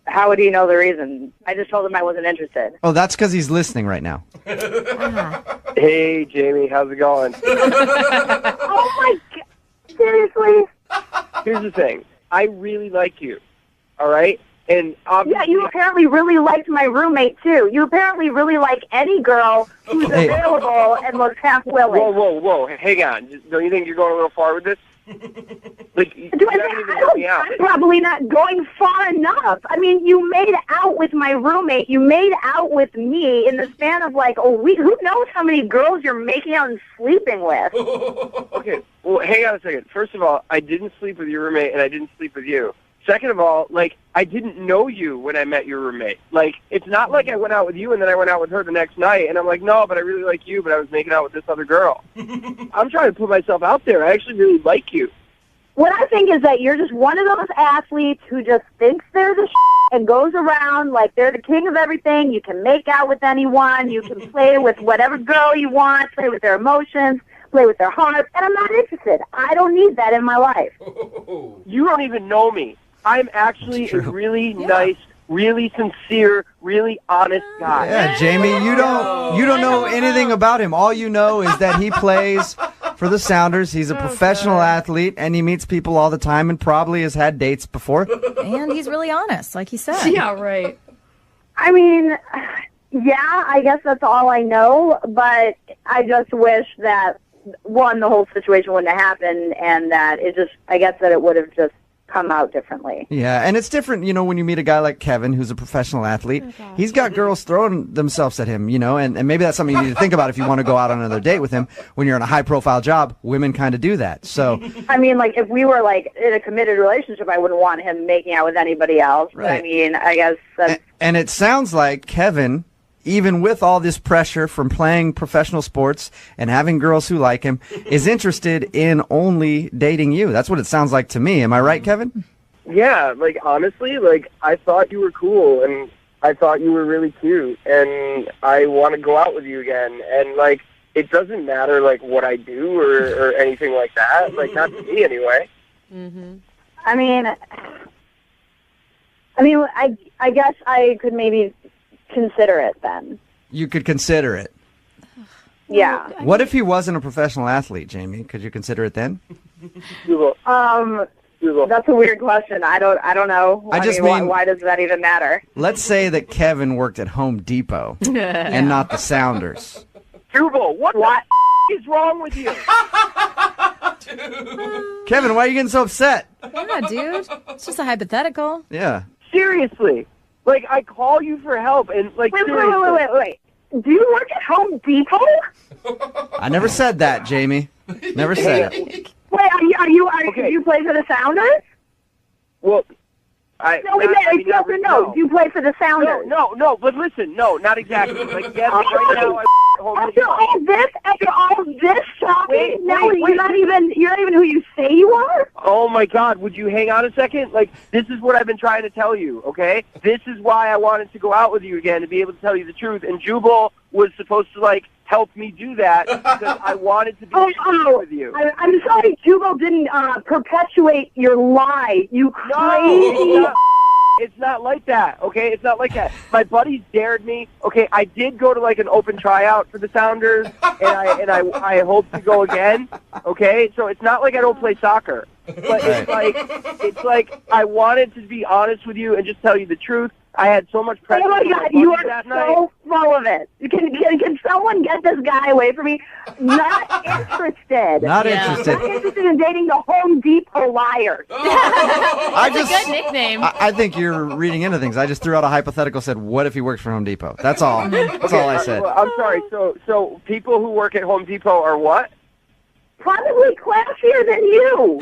How would he know the reason? I just told him I wasn't interested. Oh, that's because he's listening right now. Hey, Jamie, how's it going? Oh, my God. Seriously? Here's the thing. I really like you. All right? And obviously, yeah, you apparently really liked my roommate, too. You apparently really like any girl who's available and looks half willing. Whoa. Hang on. Don't you think you're going a little far with this? Like, I'm probably not going far enough. I mean, you made out with my roommate. You made out with me in the span of like a week. Who knows how many girls you're making out and sleeping with? Okay, well, hang on a second. First of all, I didn't sleep with your roommate, and I didn't sleep with you. Second of all, like, I didn't know you when I met your roommate. Like, it's not like I went out with you and then I went out with her the next night, and I'm like, no, but I really like you, but I was making out with this other girl. I'm trying to put myself out there. I actually really like you. What I think is that you're just one of those athletes who just thinks they're the and goes around like they're the king of everything. You can make out with anyone. You can play with whatever girl you want, play with their emotions, play with their heart, and I'm not interested. I don't need that in my life. You don't even know me. I'm actually a really nice, really sincere, really honest guy. Yeah, Jamie, you don't know anything about him. All you know is that he plays for the Sounders. He's a professional athlete, and he meets people all the time and probably has had dates before. And he's really honest, like he said. Yeah, right. I mean, yeah, I guess that's all I know, but I just wish that, one, the whole situation wouldn't have happened, and that I guess that it would have just come out differently. Yeah, and it's different, when you meet a guy like Kevin, who's a professional athlete. He's got girls throwing themselves at him, and maybe that's something you need to think about if you want to go out on another date with him. When you're in a high-profile job, women kind of do that. So, I mean, like, if we were, like, in a committed relationship, I wouldn't want him making out with anybody else. Right. But, I mean, I guess that's... And it sounds like Kevin, even with all this pressure from playing professional sports and having girls who like him, is interested in only dating you. That's what it sounds like to me. Am I right, Kevin? Yeah, like, honestly, like, I thought you were cool, and I thought you were really cute, and I want to go out with you again. And, like, it doesn't matter, like, what I do or anything like that. Like, not to me, anyway. Mm-hmm. I mean, I guess I could maybe consider it then. You could consider it. Yeah. What if he wasn't a professional athlete, Jamie? Could you consider it then? That's a weird question. I don't know. I mean, why does that even matter? Let's say that Kevin worked at Home Depot and not the Sounders. Jubal, what is wrong with you? Kevin, why are you getting so upset? Yeah, dude. It's just a hypothetical. Yeah. Seriously. Like, I call you for help, and, like, Wait. Do you work at Home Depot? I never said that, Jamie. Never said it. Wait, do you play for the Sounders? Well, no. Do you play for the Sounders? No, but listen, no, not exactly. Like, yes, right now, after all this talking, you're not even who you say you are? Oh my God, would you hang on a second? Like, this is what I've been trying to tell you, okay? This is why I wanted to go out with you again, to be able to tell you the truth. And Jubal was supposed to, like, help me do that because I wanted to be with you. I'm sorry, Jubal didn't perpetuate your lie, you crazy... No, it's not like that, okay? It's not like that. My buddies dared me. Okay, I did go to, like, an open tryout for the Sounders, and I hope to go again, okay? So it's not like I don't play soccer. But it's like I wanted to be honest with you and just tell you the truth. I had so much pressure. Oh my God, you are so full of it. Can someone get this guy away from me? Not interested. Not interested. Not interested in dating the Home Depot liar. That's a good nickname. I think you're reading into things. I just threw out a hypothetical, said, what if he worked for Home Depot? That's all. That's all I said. I'm sorry. So people who work at Home Depot are what? Probably classier than you.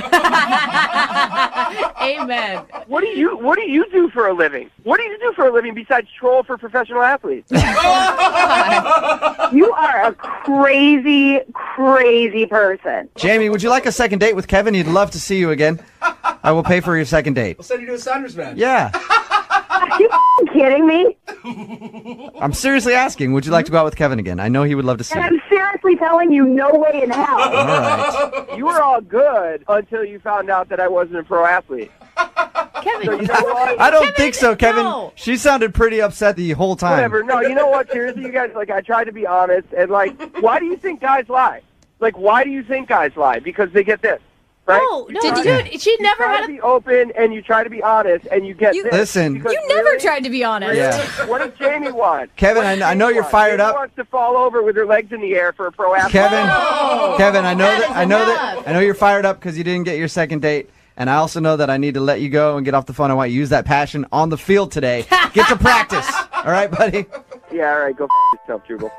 Amen. What do you do for a living? What do you do for a living besides troll for professional athletes? You are a crazy, crazy person. Jamie, would you like a second date with Kevin? He'd love to see you again. I will pay for your second date. We'll send you to a Sounders match. Yeah. Are you kidding me? I'm seriously asking, would you like to go out with Kevin again? I know he would love to see And you. I'm seriously telling you, no way in hell. All right. You were all good until you found out that I wasn't a pro athlete. Kevin, So you know what? I don't think so, Kevin. no. She sounded pretty upset the whole time. Whatever. No, you know what? Seriously, you guys, like, I tried to be honest, and, like, why do you think guys lie? Like, why do you think guys lie? Because they get this. right? No, dude, she never try had to be open and you try to be honest and you get this. Listen. Because You never tried to be honest. Yeah. What does Jamie want? Kevin, What does I know Jamie you're want? fired Jamie up. wants to fall over with her legs in the air for a pro athlete. Kevin, Kevin, I know you're fired up because you didn't get your second date. And I also know that I need to let you go and get off the phone. I want you to use that passion on the field today. Get to practice. All right, buddy? Yeah, all right, go yourself, Jubal.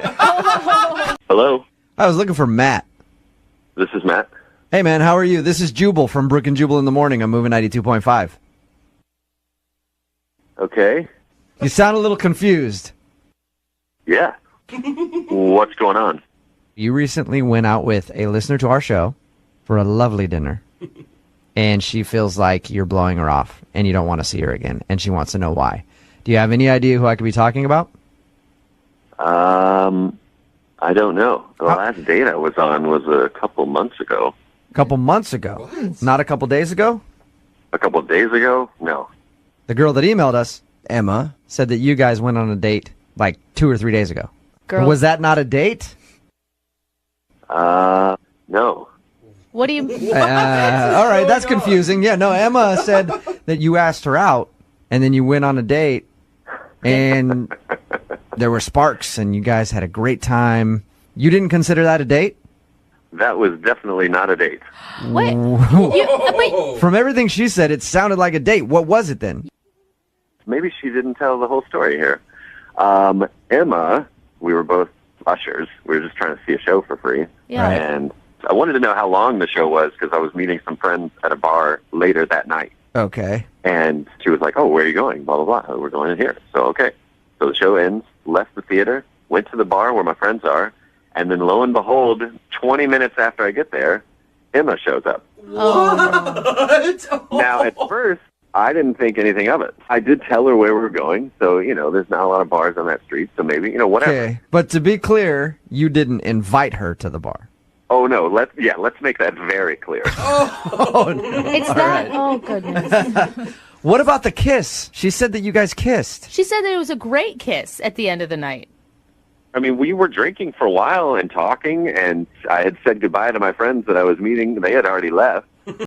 Hello, I was looking for Matt. this is Matt. Hey, man, how are you? This is Jubal from Brook and Jubal in the Morning. I'm moving 92.5. Okay. You sound a little confused. Yeah. What's going on? You recently went out with a listener to our show for a lovely dinner. And she feels like you're blowing her off and you don't want to see her again. And she wants to know why. Do you have any idea who I could be talking about? I don't know. The last date I was on was a couple months ago. A couple months ago? Not a couple days ago? A couple days ago? No. The girl that emailed us, Emma, said that you guys went on a date like 2 or 3 days ago. Girl. Was that not a date? No. What do you... All right, that's confusing. Yeah, no, Emma said that you asked her out and then you went on a date and there were sparks and you guys had a great time. You didn't consider that a date? That was definitely not a date. Wait. From everything she said, it sounded like a date. What was it then? Maybe she didn't tell the whole story here. Emma, we were both ushers. We were just trying to see a show for free. Yeah. Right. And I wanted to know how long the show was because I was meeting some friends at a bar later that night. Okay. And she was like, oh, where are you going? Blah, blah, blah. We're going in here. So, okay. So the show ends, left the theater, went to the bar where my friends are, and then lo and behold, 20 minutes after I get there, Emma shows up. What? Now, at first, I didn't think anything of it. I did tell her where we were going, so, there's not a lot of bars on that street, so maybe, whatever. Okay, but to be clear, you didn't invite her to the bar. Oh, no, let's make that very clear. It's that... Oh, goodness. What about the kiss? She said that you guys kissed. She said that it was a great kiss at the end of the night. I mean, we were drinking for a while and talking, and I had said goodbye to my friends that I was meeting. They had already left.